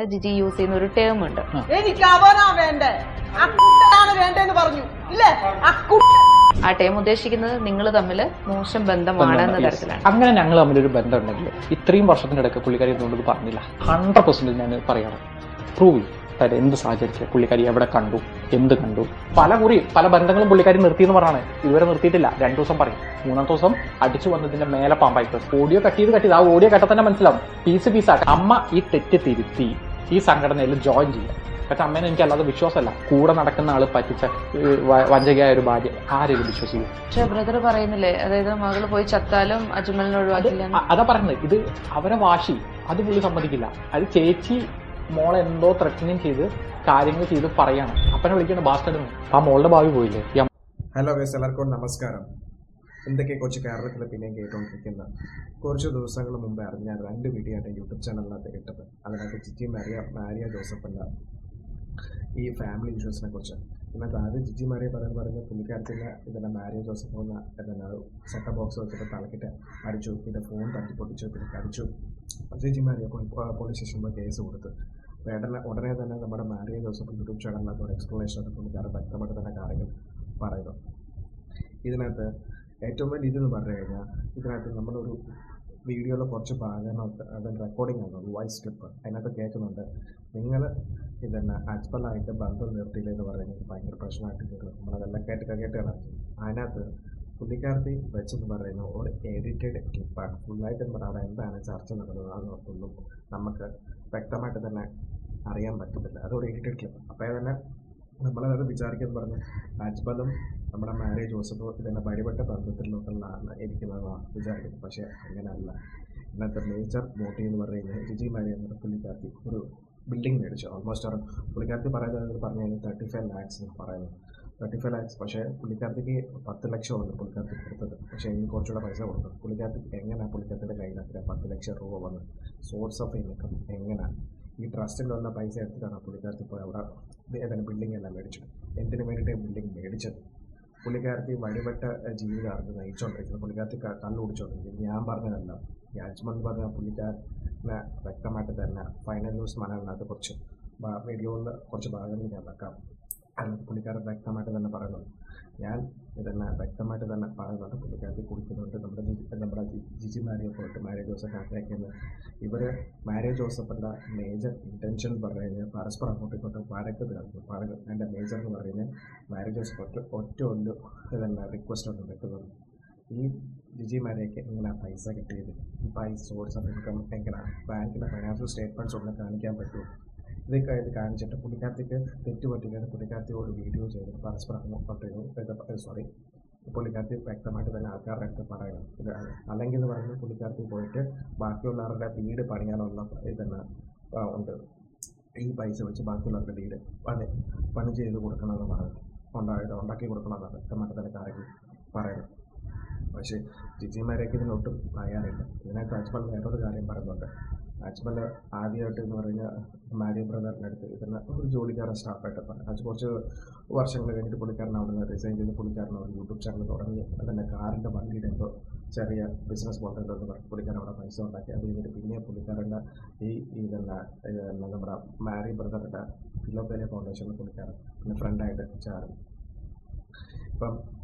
Jiji use ചെയ്യുന്ന ഒരു term ഉണ്ട്. എനിക്ക് അവനാ വേണ്ടേ, അക്കുട്ടനാണ് വേണ്ടെന്ന് പറഞ്ഞു ഇല്ലേ? ആ ടേം ഉദ്ദേശിക്കുന്നത് നിങ്ങൾ തമ്മിൽ മോശം ബന്ധമാണ് എന്ന തരത്തിലാണ്. അങ്ങനെ ഞങ്ങൾ തമ്മിലൊരു ബന്ധം ഉണ്ടെങ്കിൽ ഇത്രയും വർഷത്തിനിടയ്ക്ക് പുള്ളിക്കാരി എന്തുകൊണ്ട് പറഞ്ഞില്ല? 100% ഞാൻ പറയണം, പ്രൂവ് ചെയ്യും. അതായത് എന്ത് സാഹചര്യത്തിൽ പുള്ളിക്കാരി എവിടെ കണ്ടു, എന്ത് കണ്ടു. പല ബന്ധങ്ങളും പുള്ളിക്കാരി നിർത്തിയെന്ന് പറഞ്ഞാണ്. ഇതുവരെ നിർത്തിയിട്ടില്ല. 2 ദിവസം പറയും, 3-ാം ദിവസം അടിച്ചു വന്നതിന്റെ മേലെ പാമ്പായിട്ട് ഓഡിയോ കട്ട് ചെയ്ത് ആ ഓഡിയോ കേട്ടാൽ തന്നെ മനസ്സിലാവും. പീസാക്കി അമ്മ ഈ തെറ്റ് തിരുത്തി ഈ സംഘടനയിൽ ജോയിൻ ചെയ്യാം. പക്ഷെ അമ്മേനെ എനിക്ക് അല്ലാതെ വിശ്വാസമല്ല. കൂടെ നടക്കുന്ന ആള് പറ്റിച്ച വഞ്ചകയായ ഒരു ഭാര്യ ആരെങ്കിലും വിശ്വസിക്കും? പക്ഷെ ബ്രദർ പറയുന്നില്ലേ, അതായത് മകള് പോയി ചത്താലും അജ്മലിനെ ഒഴിവാക്കില്ല. അതാ പറയുന്നത്. ഇത് അവരെ വാശി, അത് പുള്ളി സമ്മതിക്കില്ല. അത് ചേച്ചി മോളെ എന്തോ ത്രെറ്റനിങ് ചെയ്ത് കാര്യങ്ങൾ ചെയ്ത് പറയാണ്. അപ്പനെ വിളിക്കേണ്ട ബാസ്റ്റഡിന് ആ മോളുടെ ഭാവി പോയില്ലേ? ഹലോ ഗൈസ്, എല്ലാവർക്കും നമസ്കാരം. എന്തൊക്കെ കൊച്ചു കേരളത്തിൽ പിന്നെയും കേട്ടുകൊണ്ടിരിക്കുന്ന കുറച്ച് ദിവസങ്ങൾ മുമ്പ് അറിഞ്ഞ 2 വീഡിയോ ആയിട്ട് യൂട്യൂബ് ചാനലിനകത്ത് ഇട്ടത്. അതിനകത്ത് ജിജി മാരിയ ജോസഫിൻ്റെ ഈ ഫാമിലി ഇഷ്യൂസിനെ കുറിച്ച്. ഇന്നത്തെ ആദ്യം ജിജി മാരിയ പറയുന്ന പുള്ളിക്കാരത്തിൻ്റെ ഇതെല്ലാം മാരിയ ജോസഫ് എന്ന സെറ്റപ്പ് ബോക്സ് വെച്ചിട്ട് തലക്കിട്ട് അടിച്ചു, പിന്നെ ഫോൺ തട്ടിപ്പൊട്ടിച്ചു, പിന്നെ അടിച്ചു. ജിജി മാരിയ പോലീസ് സ്റ്റേഷനിൽ കേസ് കൊടുത്തു. ഉടനെ തന്നെ നമ്മുടെ മാരിയ ജോസഫ് യൂട്യൂബ് ചാനലിനകത്ത് ഒരു എക്സ്പ്ലനേഷൻ ആയിട്ട് പുള്ളിക്കാരൻ വ്യക്തമായിട്ട് തന്നെ കാര്യങ്ങൾ പറയുന്നു. ഇതിനകത്ത് ഏറ്റവും വലിയ ഇതെന്ന് പറഞ്ഞു കഴിഞ്ഞാൽ, ഇതിനകത്ത് നമ്മളൊരു വീഡിയോയിൽ കുറച്ച് ഭാഗങ്ങളൊക്കെ അതിന് റെക്കോർഡിംഗ് ആണ്, വോയിസ് ക്ലിപ്പ് അതിനകത്ത് കേൾക്കുന്നുണ്ട്. നിങ്ങൾ ഇതന്നെ അജ്മലായിട്ട് ബന്ധം നിർത്തിയില്ലെന്ന് പറയുന്നത് ഭയങ്കര പ്രശ്നമായിട്ട് കേൾക്കുന്നു. നമ്മളതെല്ലാം കേട്ടാണ്. അതിനകത്ത് പുള്ളിക്കാരത്തി വെച്ചെന്ന് പറയുന്ന ഒരു എഡിറ്റഡ് ക്ലിപ്പാണ്. ഫുള്ളായിട്ട് അവിടെ എന്താണ് ചർച്ച നടന്നത് അതൊന്നും നമുക്ക് വ്യക്തമായിട്ട് തന്നെ അറിയാൻ പറ്റുന്നില്ല. അതൊരു എഡിറ്റഡ് ക്ലിപ്പ്. അപ്പോൾ തന്നെ നമ്മളത് വിചാരിക്കുന്നത് പറഞ്ഞ് അജ്മലും നമ്മുടെ മാരിയ ജോസഫ് ഇതെന്നെ വഴിപെട്ട ബന്ധത്തിലോട്ടുള്ളതാണ് ഇരിക്കുന്നതാണ് വിചാരിക്കുന്നത്. പക്ഷേ അങ്ങനെയല്ല. ഇന്നത്തെ മേജർ മോട്ടീവ് എന്ന് പറയുന്നത് ജിജി മാരിയ എന്ന പുള്ളിക്കാരത്തി ഒരു ബിൽഡിംഗ് മേടിച്ചു. ഓൾമോസ്റ്റ് പുള്ളിക്കാരത്തി പറയുന്നത് പറഞ്ഞു കഴിഞ്ഞാൽ 35 lakhs എന്ന് പറയുന്നത്. 35 lakhs. പക്ഷേ പുള്ളിക്കാരത്തിക്ക് 10 ലക്ഷമാണ് പുള്ളിക്കാരത്തി കൊടുത്തത്. പക്ഷേ ഇനി കുറച്ചുകൂടെ പൈസ കൊടുത്തത്. പുള്ളിക്കാരത്തി എങ്ങനെയാണ് പുള്ളിക്കാരത്തിൻ്റെ കയ്യിലത്ര 10 ലക്ഷം രൂപ വന്ന് സോഴ്സ് ഓഫ് ഇൻകം എങ്ങനെയാണ്? ഈ ട്രസ്റ്റിൽ വന്ന പൈസ എടുത്തിട്ടാണ് പുള്ളിക്കാരത്തി പോയി അവിടെ ഏതായാലും ബിൽഡിംഗ് എല്ലാം മേടിച്ചത്. എന്തിനു വേണ്ടിയിട്ട് ബിൽഡിംഗ് മേടിച്ചത്? പുള്ളിക്കാരത്തി വഴിപെട്ട ജീവിതമായിരുന്നു നയിച്ചുകൊണ്ടിരിക്കുന്നത്. പുള്ളിക്കാരത്തി കള്ളു കുടിച്ചുകൊണ്ടിരിക്കുന്നത്. ഞാൻ പറഞ്ഞതല്ല, ഈ അജ്മൽ പറഞ്ഞ പുള്ളിക്കാരനെ വ്യക്തമായിട്ട് തന്നെ ഫൈനൽ ന്യൂസ് മലയാളത്തിനകത്ത് കുറച്ച് വീഡിയോയിൽ കുറച്ച് ഭാഗങ്ങൾ ഞാൻ വെക്കാം. അതിനകത്ത് പുള്ളിക്കാരൻ വ്യക്തമായിട്ട് തന്നെ പറയുന്നുണ്ട്. ഞാൻ ഇതെന്നെ വ്യക്തമായിട്ട് തന്നെ പറയുന്നുണ്ട്. പുള്ളിക്കാരത്തി കുടിക്കുന്നുണ്ട്. നമ്മുടെ ജിജി മാരിയെ പോയിട്ട് മാരിയ ജോസഫ് ആഗ്രഹിക്കുന്നത് മാരിയ ജോസഫിൻ്റെ മേജർ ഇൻറ്റൻഷൻ എന്ന് പറഞ്ഞു കഴിഞ്ഞാൽ പരസ്പരം അങ്ങോട്ടും ഇങ്ങോട്ടും വഴക്ക് എൻ്റെ മേജർ എന്ന് പറയുന്നത് മാരിയ ജോസഫ് ഒറ്റ ഇതെല്ലാം റിക്വസ്റ്റ് ഒന്നും വെക്കുന്നത്. ഈ ജിജി മാരിയയ്ക്ക് എങ്ങനെ പൈസ കിട്ടിയത്? ഈ പൈസ സോഴ്സ് ഓഫ് ഇൻകം എങ്ങനെയാണ്? ബാങ്കിലെ ഫൈനാൻഷ്യൽ സ്റ്റേറ്റ്മെൻറ്റ്സ് ഒന്നും കാണിക്കാൻ പറ്റുമോ? ഇതൊക്കെ ഇത് കാണിച്ചിട്ട് പുള്ളിക്കാരത്തിക്ക് തെറ്റുപറ്റിക്കാതെ പുള്ളിക്കാരത്തി ഒരു വീഡിയോ ചെയ്തിട്ട് പരസ്പരം പുള്ളിക്കാരത്തി വ്യക്തമായിട്ട് തന്നെ ആൾക്കാരുടെ അടുത്ത് പറയണം. അല്ലെങ്കിൽ എന്ന് പറയുന്നത് പുള്ളിക്കാരത്തി പോയിട്ട് ബാക്കിയുള്ളവരുടെ വീട് പണിയാനുള്ള ഇതെന്നെ ഉണ്ട്. ഈ പൈസ വെച്ച് ബാക്കിയുള്ളവരുടെ വീട് പണി ചെയ്ത് കൊടുക്കണമെന്ന് പറയുന്നത് ഉണ്ടാക്കി കൊടുക്കണമെന്നാണ് വ്യക്തമായിട്ട് തന്നെ കാര്യങ്ങൾ പറയുന്നത്. പക്ഷേ ജിജി മാരിയയ്ക്ക് ഇതിനൊട്ടും തയ്യാറില്ല. ഇതിനകത്ത് അജ്മൽ വേറൊരു കാര്യം പറയുന്നുണ്ട്. അജ്മൽ ആദ്യമായിട്ട് എന്ന് പറഞ്ഞാൽ മാരിയ ബ്രദറിൻ്റെ അടുത്ത് ഇതിന് ഒരു ജോലിക്കാരൻ സ്റ്റാഫായിട്ട് അത് കുറച്ച് വർഷങ്ങൾ കഴിഞ്ഞിട്ട് പുള്ളിക്കാരൻ അവിടെ നിന്ന് റിസൈൻ ചെയ്ത് പുള്ളിക്കാരൻ ഒരു യൂട്യൂബ് ചാനൽ തുടങ്ങി. അതിൻ്റെ കാറിൻ്റെ വണ്ടിയുടെ എന്തോ ചെറിയ ബിസിനസ് പോലെ എന്ന് പറഞ്ഞ് പുള്ളിക്കാരൻ അവിടെ പൈസ ഉണ്ടാക്കി. അത് കഴിഞ്ഞിട്ട് പിന്നെ പുള്ളിക്കാരൻ്റെ നമ്മുടെ മാരിയ ബ്രദറിൻ്റെ ഫിലോപ്പേനിയ ഫൗണ്ടേഷനിൽ പുള്ളിക്കാരൻ പിന്നെ ഫ്രണ്ടായിട്ട് ചേർന്നു. ഇപ്പം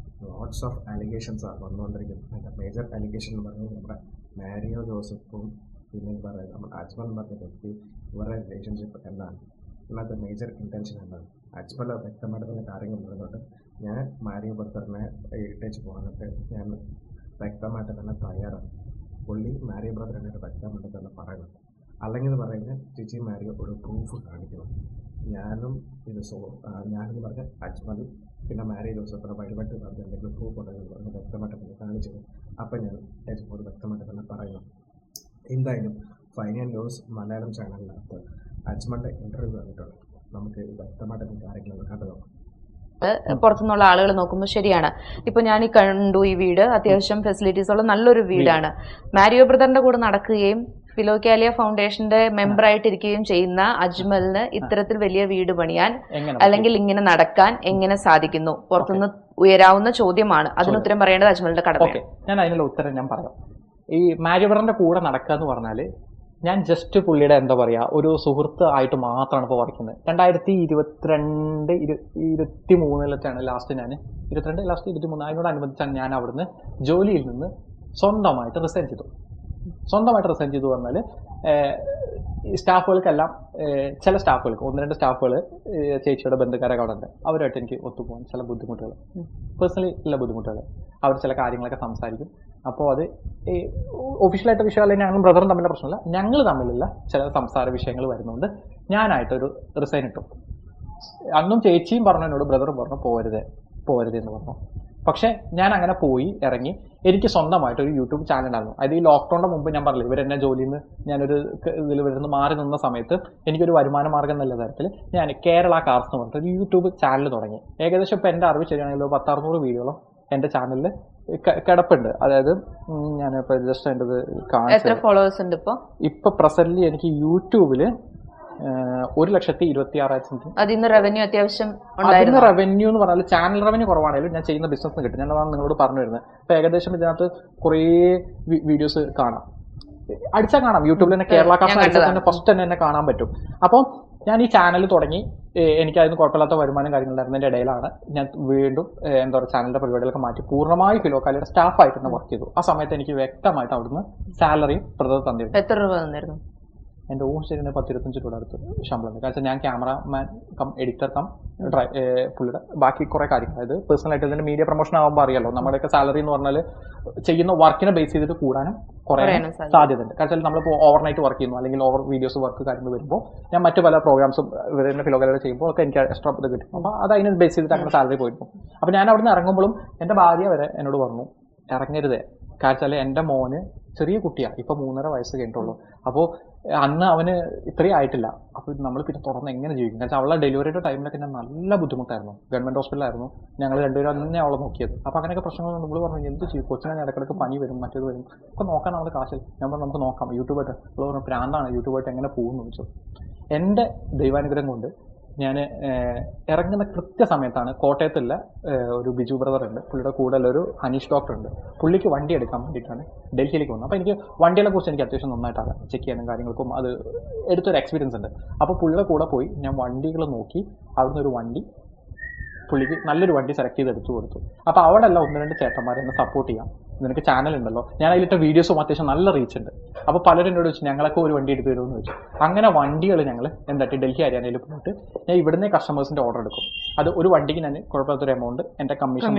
ലോട്ട്സ് ഓഫ് അലിഗേഷൻസ് ആണ് വന്നുകൊണ്ടിരിക്കുന്നത്. അതിൻ്റെ മേജർ അലിഗേഷൻ എന്ന് പറയുന്നത് നമ്മുടെ മാരിയ ജോസഫും പിന്നെ പറയുന്നത് നമ്മുടെ അജ്മൽ എന്ന് പറഞ്ഞ വ്യക്തി ഇവരുടെ റിലേഷൻഷിപ്പ് എന്താണ്? ഇന്നത്തെ മേജർ ഇൻറ്റൻഷൻ എന്താണ്? അജ്മൽ വ്യക്തമായിട്ട് തന്നെ കാര്യങ്ങൾ പറയുന്നുണ്ട്. ഞാൻ മാരിയ ബ്രദറിനെ ഇട്ടേച്ച് പോകാനായിട്ട് ഞാൻ വ്യക്തമായിട്ട് തന്നെ തയ്യാറാണ്. പുള്ളി മാരിയ ബ്രദറിനെ വ്യക്തമായിട്ട് തന്നെ പറയുന്നുണ്ട്. അല്ലെങ്കിൽ എന്ന് പറയുന്നത് ജിജി മാരിയ ഒരു പ്രൂഫ് കാണിക്കണം. ഞാനെന്ന് പറഞ്ഞ അജ്മൽ പിന്നെ മാരിയ ജോസഫിനെ വഴിപെട്ട് പറഞ്ഞ എന്തെങ്കിലും പ്രൂഫ് ഉണ്ടെന്ന് പറഞ്ഞ് വ്യക്തമായിട്ട് തന്നെ കാണിച്ചത്. അപ്പം ഞാൻ ഏറ്റവും വ്യക്തമായിട്ട് തന്നെ പറയുന്നു. എന്തായാലും ഫൈനൽ ന്യൂസ് മലയാളം ചാനലിനകത്ത് അജ്മലിൻ്റെ ഇൻ്റർവ്യൂ വന്നിട്ടുണ്ട്. നമുക്ക് വ്യക്തമായിട്ട് കാര്യങ്ങൾ കണ്ടു. പുറത്തുനിന്നുള്ള ആളുകൾ നോക്കുമ്പോൾ ശരിയാണ്. ഇപ്പൊ ഞാൻ കണ്ടു ഈ വീട് അത്യാവശ്യം ഫെസിലിറ്റീസ് ഉള്ള നല്ലൊരു വീടാണ്. മാരിയോ ബ്രദറിന്റെ കൂടെ നടക്കുകയും ഫിലോക്കാലിയ ഫൗണ്ടേഷന്റെ മെമ്പർ ആയിട്ടിരിക്കുകയും ചെയ്യുന്ന അജ്മലിന് ഇത്തരത്തിൽ വലിയ വീട് പണിയാൻ അല്ലെങ്കിൽ ഇങ്ങനെ നടക്കാൻ എങ്ങനെ സാധിക്കുന്നു? പുറത്തുനിന്ന് ഉയരാവുന്ന ചോദ്യമാണ്. അതിന് ഉത്തരം പറയേണ്ടത് അജ്മലിന്റെ കടമയാണ്. ഞാൻ അതിനുള്ള ഉത്തരം ഞാൻ പറയാം. ഈ മാരിയ ബ്രദറിന്റെ കൂടെ നടക്കുക എന്ന് പറഞ്ഞാൽ ഞാൻ ജസ്റ്റ് പുള്ളിയുടെ എന്താ പറയുക ഒരു സുഹൃത്ത് ആയിട്ട് മാത്രമാണ് ഇപ്പോൾ വർക്ക് ചെയ്യുന്നത്. 2023 ലാസ്റ്റ് ഞാൻ 23 അതിനോടനുബന്ധിച്ചാണ് ഞാൻ അവിടുന്ന് ജോലിയിൽ നിന്ന് സ്വന്തമായിട്ട് റിസൈൻ ചെയ്തു. പറഞ്ഞാൽ സ്റ്റാഫുകൾക്കെല്ലാം ചില സ്റ്റാഫുകൾക്ക് 1-2 സ്റ്റാഫുകൾ ചേച്ചിയുടെ ബന്ധുക്കാരൊക്കെ അവിടെ ഉണ്ട്. അവരുമായിട്ട് എനിക്ക് ഒത്തുപോകാൻ ചില ബുദ്ധിമുട്ടുകൾ, പേഴ്സണലി ഉള്ള ബുദ്ധിമുട്ടുകൾ. അവർ ചില കാര്യങ്ങളൊക്കെ സംസാരിക്കും. അപ്പോൾ അത് ഒഫീഷ്യലായിട്ട് വിഷയമല്ല, ഞങ്ങളും ബ്രദറും തമ്മിലുള്ള പ്രശ്നമില്ല, ഞങ്ങൾ തമ്മിലുള്ള ചില സംസാര വിഷയങ്ങൾ വരുന്നതുകൊണ്ട് ഞാനായിട്ടൊരു റിസൈൻ ഇട്ടു. അന്നും ചേച്ചിയും പറഞ്ഞു എന്നോട്, ബ്രദറും പറഞ്ഞു പോകരുത് എന്ന് പറഞ്ഞു. പക്ഷേ ഞാൻ അങ്ങനെ പോയി ഇറങ്ങി. എനിക്ക് സ്വന്തമായിട്ട് ഒരു യൂട്യൂബ് ചാനൽ ഉണ്ടായിരുന്നു. അത് ഈ ലോക്ക്ഡൗണിൻ്റെ മുമ്പ് ഞാൻ പറഞ്ഞില്ല, ഇവരെന്നെ ജോലിയിൽ നിന്ന് ഞാനൊരു ഇതിൽ വരുന്ന മാറി നിന്ന സമയത്ത് എനിക്കൊരു വരുമാന മാർഗ്ഗം എന്നുള്ള തരത്തിൽ ഞാൻ കേരള കാർസ് എന്ന് പറഞ്ഞിട്ട് ഒരു യൂട്യൂബ് ചാനൽ തുടങ്ങി. ഏകദേശം ഇപ്പോൾ എൻ്റെ അറിവ് ശരിയാണെങ്കിൽ 1000-600 വീഡിയോളം എൻ്റെ ചാനലിൽ കിടപ്പുണ്ട്. അതായത് ഞാനിപ്പോൾ ജസ്റ്റ് എൻ്റെ എത്ര ഫോളോവേഴ്സ് ഉണ്ട് ഇപ്പോൾ പ്രസന്റ്ലി എനിക്ക് യൂട്യൂബിൽ 1,26,000. അതിന്ന് റവന്യൂ അത്യാവശ്യം അതിന് റവന്യൂ എന്ന് പറഞ്ഞാൽ ചാനൽ റവന്യൂ കുറവാണെങ്കിലും ഞാൻ ചെയ്യുന്ന ബിസിനസ് കിട്ടും. ഞാൻ അതാണ് നിങ്ങളോട് പറഞ്ഞു വരുന്നത്. അപ്പോൾ ഏകദേശം ഇതിനകത്ത് കുറേ വീഡിയോസ് കാണാം, അടിച്ചാൽ കാണാം. യൂട്യൂബിൽ തന്നെ കേരള കാർസ് ഫസ്റ്റ് തന്നെ എന്നെ കാണാൻ പറ്റും. അപ്പോൾ ഞാൻ ഈ ചാനൽ തുടങ്ങി. എനിക്കതിന് കുഴപ്പമില്ലാത്ത വരുമാനം കാര്യങ്ങളുണ്ടായിരുന്നതിൻ്റെ ഇടയിലാണ് ഞാൻ വീണ്ടും എന്താ പറയുക ചാനലിൻ്റെ പരിപാടികളൊക്കെ മാറ്റി പൂർണ്ണമായി ഫിലോക്കാലിയുടെ സ്റ്റാഫായിട്ട് തന്നെ വർക്ക് ചെയ്തു. ആ സമയത്ത് എനിക്ക് വ്യക്തമായിട്ട് അവിടുന്ന് സാലറിയും ബ്രദർ തന്നിരുന്നു. എത്ര രൂപ തന്നിരുന്നു? എൻ്റെ ശരിയാണ് 10-25 രൂപ അടുത്ത് ശമ്പളം. കാരണം ഞാൻ ക്യാമറമാൻ കം എഡിറ്റർ കം പുള്ളിയുടെ ബാക്കി കുറേ കാര്യങ്ങൾ, അതായത് പേഴ്സണലായിട്ട് ഇതിൻ്റെ മീഡിയ പ്രൊമോഷൻ ആകുമ്പോൾ അറിയാലോ, നമ്മുടെയൊക്കെ സാലറി എന്ന് പറഞ്ഞാൽ ചെയ്യുന്ന വർക്കിനെ ബേസ് ചെയ്തിട്ട് കൂടാനും കുറേ സാധ്യതയുണ്ട്. കാരണം നമ്മളിപ്പോൾ ഓവർനൈറ്റ് വർക്ക് ചെയ്യുന്നു അല്ലെങ്കിൽ ഓവർ വീഡിയോസ് വർക്ക് കാര്യങ്ങൾ വരുമ്പോൾ ഞാൻ മറ്റു പല പ്രോഗ്രാംസും ഇവരുടെ ഫിലോഗലറി ചെയ്യുമ്പോൾ ഒക്കെ എനിക്ക് എക്സ്ട്രാ ഇത് കിട്ടും. അപ്പോൾ അത് അതിനെ ബേസ് ചെയ്തിട്ട് അങ്ങനെ സാലറി പോയിരുന്നു. അപ്പോൾ ഞാൻ അവിടെ നിന്ന് ഇറങ്ങുമ്പോഴും എൻ്റെ ഭാര്യ വരെ എന്നോട് പറഞ്ഞു ഇറങ്ങരുതേ. കാരണം എൻ്റെ മോന് ചെറിയ കുട്ടിയാണ്, ഇപ്പോൾ 3.5 വയസ്സ് കഴിഞ്ഞിട്ടുള്ളൂ. അപ്പോൾ അന്ന് അവന് ഇത്രയും ആയിട്ടില്ല. അപ്പോൾ നമ്മൾ പിന്നെ തുറന്ന് എങ്ങനെ ജീവിക്കും? കാരണം അവളെ ഡെലിവറിയുടെ ടൈമിലൊക്കെ ഞാൻ നല്ല ബുദ്ധിമുട്ടായിരുന്നു. ഗവൺമെൻറ് ഹോസ്പിറ്റലായിരുന്നു, ഞങ്ങൾ രണ്ടുപേരും അന്നെ അവളെ നോക്കിയത്. അപ്പോൾ അങ്ങനെയൊക്കെ പ്രശ്നങ്ങൾ നമ്മൾ പറഞ്ഞു എന്ത് ചെയ്യും, കൊച്ചിനെ ഇടയ്ക്കിടയ്ക്ക് പനി വരും, മറ്റേത് വരും, ഒക്കെ നോക്കാൻ നമ്മൾ കാശിൽ. ഞാൻ പറഞ്ഞു നമുക്ക് നോക്കാം യൂട്യൂബായിട്ട്. അവൾ പറഞ്ഞു പ്രാന്താണ്, യൂട്യൂബായിട്ട് എങ്ങനെ പോകുമെന്ന് ചോദിച്ചു. എൻ്റെ ദൈവാനുഗ്രഹം കൊണ്ട് ഞാൻ ഇറങ്ങുന്ന കൃത്യസമയത്താണ് കോട്ടയത്തുള്ള ഒരു ബിജു ബ്രദർ ഉണ്ട്, പുള്ളിയുടെ കൂടെ ഒരു അനീഷ് ഡോക്ടർ ഉണ്ട്. പുള്ളിക്ക് വണ്ടി എടുക്കാൻ വേണ്ടിയിട്ടാണ് ഡൽഹിയിലേക്ക് വന്നത്. അപ്പോൾ എനിക്ക് വണ്ടികളെ കുറിച്ച് എനിക്ക് അത്യാവശ്യം നന്നായിട്ടാണ് ചെക്ക് ചെയ്യാനും കാര്യങ്ങൾക്കും അത് എടുത്തൊരു എക്സ്പീരിയൻസ് ഉണ്ട്. അപ്പോൾ പുള്ളിയുടെ കൂടെ പോയി ഞാൻ വണ്ടികൾ നോക്കി അവിടുന്ന് ഒരു വണ്ടി പുള്ളിക്ക് നല്ലൊരു വണ്ടി സെലക്ട് ചെയ്ത് എടുത്തു കൊടുത്തു. അപ്പോൾ അവിടെ എല്ലാം 1-2 ചേട്ടന്മാരെ എന്നെ സപ്പോർട്ട് ചെയ്യാം, നിനക്ക് ചാനൽ ഉണ്ടല്ലോ, ഞാൻ അതിലിട്ട വീഡിയോസും അത്യാവശ്യം നല്ല റീച്ച് ഉണ്ട്. അപ്പോൾ പലരും എന്നോട് ചോദിച്ചു ഞങ്ങളൊക്കെ ഒരു വണ്ടി എടുത്ത് തരുമെന്ന് ചോദിച്ചു. അങ്ങനെ വണ്ടികൾ ഞങ്ങൾ എന്തായിട്ട് ഡൽഹി ഹരിയാനയിൽ പോയിട്ട് ഞാൻ ഇവിടുന്ന് കസ്റ്റമേഴ്സിൻ്റെ ഓർഡർ എടുക്കും. അത് ഒരു വണ്ടിക്ക് ഞാൻ കുഴപ്പമില്ലാത്തൊരു എമൗണ്ട് എൻ്റെ കമ്മീഷൻ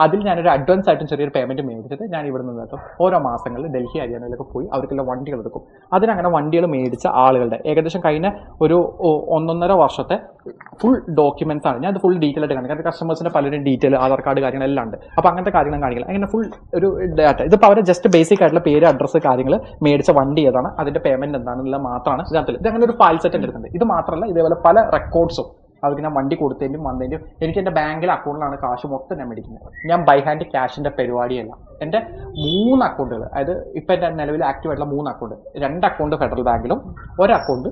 അതിൽ ഞാനൊരു അഡ്വാൻസ് ആയിട്ടും ചെറിയൊരു പേയ്മെൻറ്റ് മേടിച്ചിട്ട് ഞാൻ ഇവിടെ നിന്നിട്ട് ഓരോ മാസങ്ങളിൽ ഡൽഹി ഹരിയാനയിലൊക്കെ പോയി അവർക്കുള്ള വണ്ടികൾ എടുക്കും. അതിനങ്ങനെ വണ്ടികൾ മേടിച്ച ആളുകളുടെ ഏകദേശം കഴിഞ്ഞ ഒരു 1.5 വർഷത്തെ ഫുൾ ഡോക്യുമെൻറ്റ്സ് ആണ്. ഞാൻ അത് ഫുൾ ഡീറ്റെയിൽ ആയിട്ട് കാണിക്കും. കസ്റ്റമേഴ്സിൻ്റെ പലരും ഡീറ്റെയിൽ ആധാർ കാർഡ് കാര്യങ്ങളെല്ലാം ഉണ്ട്. അപ്പോൾ അങ്ങനത്തെ കാര്യങ്ങളും കാണിക്കില്ല. അങ്ങനെ ഫുൾ ഒരു ഡാറ്റ. ഇതിപ്പോൾ അവരെ ജസ്റ്റ് ബേസിക് ആയിട്ടുള്ള പേര്, അഡ്രസ്സ്, കാര്യങ്ങൾ, മേടിച്ച വണ്ടി ഏതാണ്, അതിൻ്റെ പേയ്മെൻറ്റ് എന്താണെന്നുള്ള മാത്രമാണ് ഇതിനകത്തിൽ. ഇത് അങ്ങനെ ഒരു ഫയൽ സെറ്റ് എടുക്കുന്നത്. ഇത് മാത്രമല്ല ഇതേപോലെ പല റെക്കോർഡ്സും അവർക്ക് ഞാൻ വണ്ടി കൊടുത്തതിൻ്റെയും വന്നതിൻ്റെയും. എനിക്ക് എൻ്റെ ബാങ്കിലെ അക്കൗണ്ടിലാണ് കാശ് മൊത്തം ഞാൻ മേടിക്കുന്നത്. ഞാൻ ബൈ ഹാൻഡ് ക്യാഷിൻ്റെ പരിപാടിയല്ല. എൻ്റെ 3 അക്കൗണ്ടുകൾ, അതായത് ഇപ്പം എൻ്റെ നിലവിൽ ആക്റ്റീവ് ആയിട്ടുള്ള 3 അക്കൗണ്ട്, 2 അക്കൗണ്ട് ഫെഡറൽ ബാങ്കിലും 1 അക്കൗണ്ട്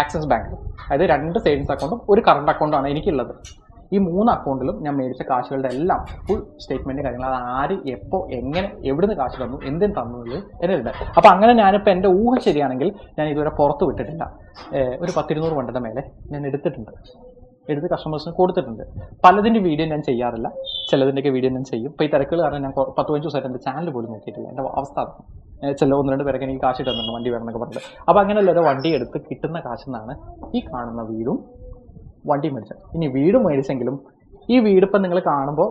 ആക്സിസ് ബാങ്കിലും, അതായത് 2 സേവിങ്സ് അക്കൗണ്ടും 1 കറണ്ട് അക്കൗണ്ടാണ് എനിക്കുള്ളത്. ഈ 3 അക്കൗണ്ടിലും ഞാൻ മേടിച്ച കാശുകളുടെ എല്ലാം ഫുൾ സ്റ്റേറ്റ്മെൻറ്റ് കാര്യങ്ങൾ, അത് ആര് എപ്പോൾ എങ്ങനെ എവിടുന്ന് കാശ് തന്നു എന്തിന് തന്നു എന്നെ ഉണ്ട്. അപ്പോൾ അങ്ങനെ ഞാനിപ്പോൾ എൻ്റെ ഊഹം ശരിയാണെങ്കിൽ ഞാൻ ഇതുവരെ പുറത്ത് വിട്ടിട്ടില്ല. ഒരു 10-200 വണ്ടിയുടെ മേലെ ഞാൻ എടുത്ത് കസ്റ്റമേഴ്സിന് കൊടുത്തിട്ടുണ്ട്. പലതിൻ്റെ വീഡിയോ ഞാൻ ചെയ്യാറില്ല, ചിലതിൻ്റെയൊക്കെ വീഡിയോ ഞാൻ ചെയ്യും. ഇപ്പോൾ ഈ തിരക്കുകൾ കാരണം ഞാൻ 10-15 ദിവസമായിട്ട് എൻ്റെ ചാനൽ പോലും നോക്കിയിട്ടില്ല. എൻ്റെ അവസ്ഥ അതാണ്. ചില 1-2 പേരൊക്കെ എനിക്ക് കാശ് ഇട്ടുന്നുണ്ട് വണ്ടി വേണമെന്നൊക്കെ പറഞ്ഞിട്ട്. അപ്പോൾ അങ്ങനെയുള്ള ഒരു വണ്ടി എടുത്ത് കിട്ടുന്ന കാശെന്നാണ് ഈ കാണുന്ന വീടും വണ്ടി മേടിച്ചത്. ഇനി വീട് മേടിച്ചെങ്കിലും ഈ വീടിപ്പം നിങ്ങൾ കാണുമ്പോൾ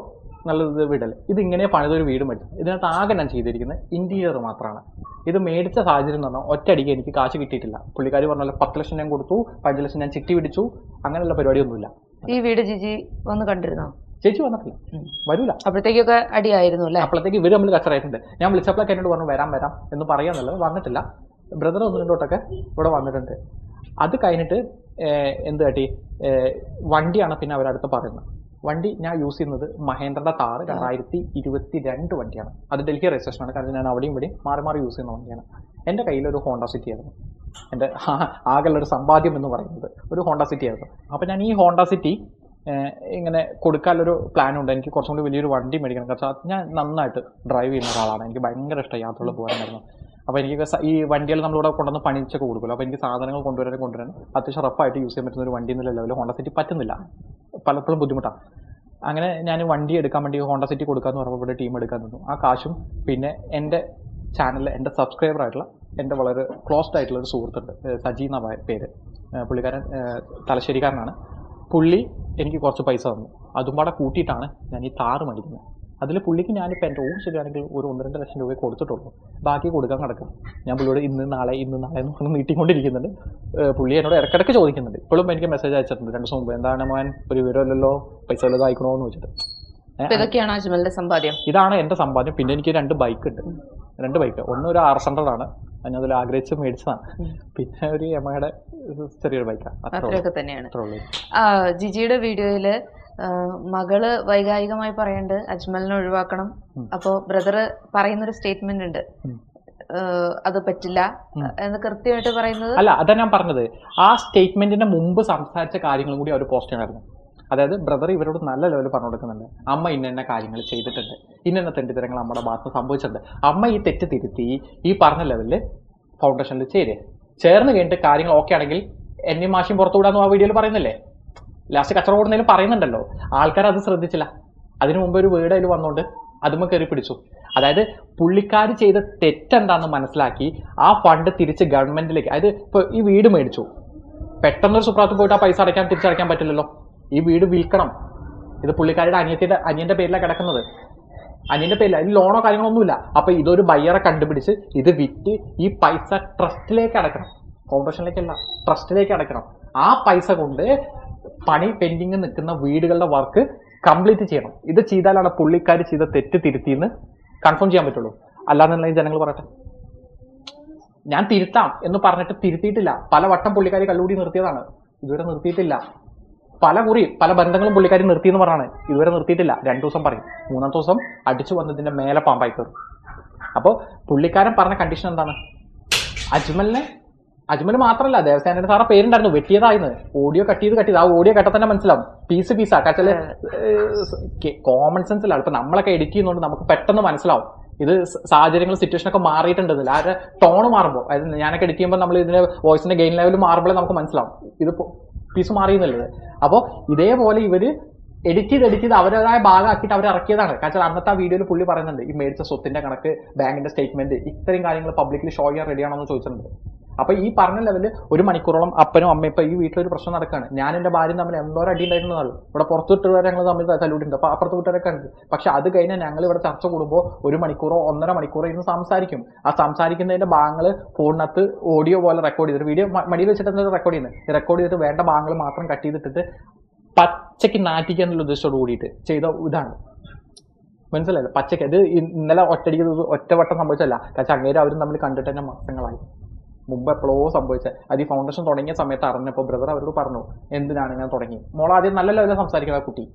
നല്ലത് വീടല്ലേ, ഇതിങ്ങനെ പണിതൊരു വീട് മേടിച്ചത്. ഇതിനകത്ത് ആകെ ഞാൻ ചെയ്തിരിക്കുന്നത് ഇൻറ്റീരിയർ മാത്രമാണ്. ഇത് മേടിച്ച സാഹചര്യം എന്ന് പറഞ്ഞാൽ ഒറ്റയടിക്ക് എനിക്ക് കാശ് കിട്ടിയിട്ടില്ല. പുള്ളിക്കാരി പറഞ്ഞാൽ 10 ലക്ഷം ഞാൻ കൊടുത്തു, 5 ലക്ഷം ഞാൻ ചിട്ടി പിടിച്ചു, അങ്ങനെയുള്ള പരിപാടിയൊന്നുമില്ല. ഈ വീട് ജിജി ഒന്ന് കണ്ടിരുന്നോ? ചേച്ചി വന്നിട്ടില്ല, വരൂല. അപ്പോഴത്തേക്കൊക്കെ അടിയായിരുന്നു അല്ലേ? അപ്പോഴത്തേക്ക് ഇവർ നമ്മൾ കച്ചറായിട്ടുണ്ട്. ഞാൻ വിളിച്ചപ്പോഴൊക്കെ എന്നോട് പറഞ്ഞു വരാം എന്ന് പറയാന്നുള്ളത്. വന്നിട്ടില്ല. ബ്രദർ 1-2 വട്ടമൊക്കെ ഇവിടെ വന്നിട്ടുണ്ട്. അത് കഴിഞ്ഞിട്ട് എന്ത് കാട്ടി, വണ്ടിയാണ് പിന്നെ അവരടുത്ത് പറയുന്നത്. വണ്ടി ഞാൻ യൂസ് ചെയ്യുന്നത് മഹേന്ദ്രയുടെ താർ 2022 വണ്ടിയാണ്. അത് ഡൽഹി രജിസ്ട്രേഷനാണ്. കാരണം ഞാൻ അവിടെയും ഇവിടെയും മാറി യൂസ് ചെയ്യുന്ന വണ്ടിയാണ്. എൻ്റെ കയ്യിലൊരു ഹോണ്ട സിറ്റി ആയിരുന്നു. എൻ്റെ ആകെയുള്ളൊരു സമ്പാദ്യം എന്ന് പറയുന്നത് ഒരു ഹോണ്ട സിറ്റി ആയിരുന്നു. അപ്പോൾ ഞാൻ ഈ ഹോണ്ട സിറ്റി ഇങ്ങനെ കൊടുക്കാനുള്ളൊരു പ്ലാനുണ്ട്. എനിക്ക് കുറച്ചും കൂടി വലിയൊരു വണ്ടി മേടിക്കണം. കാരണം ഞാൻ നന്നായിട്ട് ഡ്രൈവ് ചെയ്യുന്ന ഒരാളാണ്. എനിക്ക് ഭയങ്കര ഇഷ്ടം യാത്രകൾ പോകാനായിരുന്നു. അപ്പോൾ എനിക്ക് ഈ വണ്ടികൾ നമ്മളിവിടെ കൊണ്ടുവന്ന് പണിച്ചൊക്കെ കൊടുക്കുമല്ലോ. അപ്പോൾ എനിക്ക് സാധനങ്ങൾ കൊണ്ടുവരാൻ അത്യാവശ്യം റഫായിട്ട് യൂസ് ചെയ്യാൻ പറ്റുന്ന ഒരു വണ്ടി എന്നുള്ള ലെവലിൽ ഹോണ്ട സിറ്റി പറ്റുന്നില്ല, പലപ്പോഴും ബുദ്ധിമുട്ടാണ്. അങ്ങനെ ഞാൻ വണ്ടി എടുക്കാൻ വേണ്ടി ഹോണ്ട സിറ്റി കൊടുക്കാമെന്ന് പറഞ്ഞപ്പോൾ ഇവിടെ ടീം എടുക്കാൻ തന്നു. ആ കാശും പിന്നെ എൻ്റെ ചാനലിൽ എൻ്റെ സബ്സ്ക്രൈബർ ആയിട്ടുള്ള എൻ്റെ വളരെ ക്ലോസ്ഡ് ആയിട്ടുള്ള ഒരു സുഹൃത്തുണ്ട്, സജി എന്ന പേര്. പുള്ളിക്കാരൻ തലശ്ശേരിക്കാരനാണ്. പുള്ളി എനിക്ക് കുറച്ച് പൈസ തന്നു. അതും പാടെ കൂട്ടിയിട്ടാണ് ഞാൻ ഈ താറ് മേടിക്കുന്നത്. അതിൽ പുള്ളിക്ക് ഞാനിപ്പോൾ എൻ്റെ ഓൺ ശരിയാണെങ്കിൽ ഒരു 1-2 ലക്ഷം രൂപയെ കൊടുത്തിട്ടുള്ളൂ. ബാക്കി കൊടുക്കാൻ കിടക്കാം. ഞാൻ പുള്ളിയോട് ഇന്ന് നാളെ എന്ന് പറഞ്ഞ് നീട്ടിക്കൊണ്ടിരിക്കുന്നുണ്ട്. പുള്ളി എന്നോട് ഇടയ്ക്കിടയ്ക്ക് ചോദിക്കുന്നുണ്ട്. ഇപ്പോഴും എനിക്ക് മെസ്സേജ് അയച്ചിട്ടുണ്ട് 2 ദിവസം മുമ്പ്, എന്താണ് മോൻ ഒരു വിവരമില്ലല്ലോ, പൈസ വല്ലതും അയക്കണോ എന്ന് വെച്ചിട്ട്. ഇതൊക്കെയാണ് അജ്മലിന്റെ സമ്പാദ്യം. ഇതാണ് എൻ്റെ സമ്പാദ്യം. പിന്നെ എനിക്ക് 2 ബൈക്ക് ഉണ്ട്. 2 ബൈക്ക്. ഒന്ന് ഒരു 600 ആണ്, അതിൽ ആഗ്രഹിച്ച് മേടിച്ചതാണ്. പിന്നെ ഒരു യമഹയുടെ ചെറിയൊരു ബൈക്കാണ്. അത്രയൊക്കെ തന്നെയാണ്. ജിജിയുടെ വീഡിയോയില് മകള് വൈകാരികമായി പറയുന്നുണ്ട് അജ്മലിനെ ഒഴിവാക്കണം. അപ്പോ ബ്രദർ പറയുന്നൊരു സ്റ്റേറ്റ്മെന്റ് ഉണ്ട്, അത് പറ്റില്ല എന്ന് കൃത്യമായിട്ട് പറയുന്നത്. അല്ല, അതാ ഞാൻ പറഞ്ഞത്. ആ സ്റ്റേറ്റ്മെന്റിന് മുമ്പ് സംസാരിച്ച കാര്യങ്ങളും കൂടി അവർ പോസ്റ്റ് ചെയ്യണമായിരുന്നു. അതായത് ബ്രദർ ഇവരോട് നല്ല ലെവലിൽ പറഞ്ഞു കൊടുക്കുന്നുണ്ട്, അമ്മ ഇന്ന കാര്യങ്ങൾ ചെയ്തിട്ടുണ്ട്, ഇന്ന തെണ്ടിത്തരങ്ങൾ നമ്മുടെ ഭാഗത്ത് സംഭവിച്ചിട്ടുണ്ട്, അമ്മ ഈ തെറ്റ് തിരുത്തി ഈ പറഞ്ഞ ലെവലിൽ ഫൗണ്ടേഷനിൽ ചേർന്ന് കഴിഞ്ഞിട്ട് കാര്യങ്ങൾ ഓക്കെ ആണെങ്കിൽ എന്നെ മാഷിയും പുറത്തു വിടാന്ന് ആ വീഡിയോയിൽ പറയുന്നില്ലേ. ലാസ്റ്റ് കച്ചറ കൂടുന്നതിലും പറയുന്നുണ്ടല്ലോ. ആൾക്കാർ അത് ശ്രദ്ധിച്ചില്ല. അതിനു മുമ്പ് ഒരു വീട് അതിൽ വന്നുകൊണ്ട് അതുമ്മ കയറി പിടിച്ചു. അതായത് പുള്ളിക്കാർ ചെയ്ത തെറ്റെന്താണെന്ന് മനസ്സിലാക്കി ആ ഫണ്ട് തിരിച്ച് ഗവൺമെന്റിലേക്ക്, അതായത് ഇപ്പോൾ ഈ വീട് മേടിച്ചു, പെട്ടെന്നൊരു സുപ്രാത്ത് പോയിട്ട് ആ പൈസ തിരിച്ചടയ്ക്കാൻ പറ്റില്ലല്ലോ. ഈ വീട് വിൽക്കണം. ഇത് പുള്ളിക്കാരുടെ അനിയന്റെ പേരിലാണ് കിടക്കുന്നത്. അനിയന്റെ പേരില്ല, അതിൽ ലോണോ കാര്യങ്ങളൊന്നുമില്ല. അപ്പൊ ഇതൊരു ബയ്യറെ കണ്ടുപിടിച്ച് ഇത് വിറ്റ് ഈ പൈസ ട്രസ്റ്റിലേക്ക് അടക്കണം. ഫൗണ്ടേഷനിലേക്കല്ല, ട്രസ്റ്റിലേക്ക് അടക്കണം. ആ പൈസ കൊണ്ട് പണി പെൻഡിങ് നിൽക്കുന്ന വീടുകളുടെ വർക്ക് കംപ്ലീറ്റ് ചെയ്യണം. ഇത് ചെയ്താലാണ് പുള്ളിക്കാർ ചെയ്ത തെറ്റ് തിരുത്തിന്ന് കൺഫേം ചെയ്യാൻ പറ്റുള്ളൂ. അല്ലാന്നുണ്ടെങ്കിൽ ജനങ്ങൾ പറയട്ടെ, ഞാൻ തിരുത്താം എന്ന് പറഞ്ഞിട്ട് തിരുത്തിയിട്ടില്ല. പല വട്ടം പുള്ളിക്കാർ കള്ളുകൂടി നിർത്തിയതാണ്, ഇതുവരെ നിർത്തിയിട്ടില്ല. പല ബന്ധങ്ങളും പുള്ളിക്കാരി നിർത്തിയെന്ന് പറഞ്ഞാണ്, ഇതുവരെ നിർത്തിയിട്ടില്ല. 2 ദിവസം പറയും, 3-ാമത്തെ ദിവസം അടിച്ചു വന്നതിന്റെ മേലെ പാമ്പായി കയറും. അപ്പോൾ പുള്ളിക്കാരൻ പറഞ്ഞ കണ്ടീഷൻ എന്താണ്? അജ്മൽ മാത്രമല്ല, ദേവസേനയുടെ സാറെ പേരുണ്ടായിരുന്നു, വെട്ടിയതായിരുന്നു. ഓഡിയോ കട്ട് ചെയ്ത് ആ ഓഡിയോ കേട്ടാൽ തന്നെ മനസ്സിലാവും പീസാ. കാച്ചാല് കോമൺ സെൻസിലാണ്. ഇപ്പൊ നമ്മളൊക്കെ എഡിറ്റ് ചെയ്യുന്നതുകൊണ്ട് നമുക്ക് പെട്ടെന്ന് മനസ്സിലാവും ഇത് സാഹചര്യങ്ങൾ സിറ്റുവേഷനൊക്കെ മാറിയിട്ടുണ്ടെന്നില്ല. ആരുടെ ടോണ് മാറുമ്പോൾ, അതായത് ഞാനൊക്കെ എഡിറ്റ് ചെയ്യുമ്പോൾ നമ്മൾ ഇതിന്റെ വോയിസിന്റെ ഗെയിൻ ലെവൽ മാറുമ്പോഴേ നമുക്ക് മനസ്സിലാവും ഇത് പീസ് മാറിയെന്നുള്ളത്. അപ്പോൾ ഇതേപോലെ ഇവര് എഡിറ്റ് ചെയ്ത് അവരുടേതായ ഭാഗമാക്കിയിട്ട് അവർ ഇറക്കിയതാണ്. കാരണം അന്നത്തെ ആ വീഡിയോയിൽ പുള്ളി പറയുന്നുണ്ട് ഈ മേടിച്ച സ്വത്തിന്റെ കണക്ക്, ബാങ്കിന്റെ സ്റ്റേറ്റ്മെന്റ്, ഇത്രയും കാര്യങ്ങൾ പബ്ലിക്കലി ഷോ ചെയ്യാൻ റെഡിയാണോ എന്ന് ചോദിച്ചിട്ടുണ്ട്. അപ്പൊ ഈ പറഞ്ഞ ലെവലിൽ 1 മണിക്കൂറോളം അപ്പനും അമ്മയും ഇപ്പൊ ഈ വീട്ടിലൊരു പ്രശ്നം നടക്കുകയാണ്. ഞാൻ എന്റെ ഭാര്യയും തമ്മിൽ എന്തോരം അടി ഉണ്ടായിരുന്നതാണ്. ഇവിടെ പുറത്തു വിട്ടുവരെ ഞങ്ങൾ തമ്മിൽ തല്ലുവിട്ടുണ്ട്. അപ്പൊ അപ്പുറത്ത് വിട്ടവരൊക്കെ ഉണ്ട്. പക്ഷെ അത് കഴിഞ്ഞാൽ ഞങ്ങൾ ഇവിടെ ചർച്ച കൂടുമ്പോൾ 1 മണിക്കൂറോ 1.5 മണിക്കൂറോ ഇരുന്ന് സംസാരിക്കും. ആ സംസാരിക്കുന്നതിന്റെ ഭാഗങ്ങൾ ഫോണിനകത്ത് ഓഡിയോ പോലെ റെക്കോർഡ് ചെയ്തിട്ട്, വീഡിയോ മടിയിൽ വെച്ചിട്ട് റെക്കോർഡ് ചെയ്തിട്ട് വേണ്ട ഭാഗങ്ങൾ മാത്രം കട്ട് ചെയ്തിട്ടിട്ട് പച്ചയ്ക്ക് നാറ്റിക്കാനുള്ള ഉദ്ദേശത്തോട് കൂടിയിട്ട് ചെയ്ത ഇതാണ്. മനസ്സിലായില്ല? പച്ചയ്ക്ക് അത് ഇന്നലെ ഒറ്റവട്ടം സംഭവിച്ചല്ല. കാരണം അങ്ങേര് അവരും തമ്മിൽ കണ്ടിട്ട് തന്നെ മാസങ്ങളായി. മുമ്പ് എപ്പോഴോ സംഭവിച്ചത്. അത് ഈ ഫൗണ്ടേഷൻ തുടങ്ങിയ സമയത്ത് അറിഞ്ഞപ്പോൾ ബ്രദർ അവരോട് പറഞ്ഞു എന്തിനാണ് ഞാൻ തുടങ്ങി. മോൾ ആദ്യം നല്ല ലെവലിൽ സംസാരിക്കണം. ആ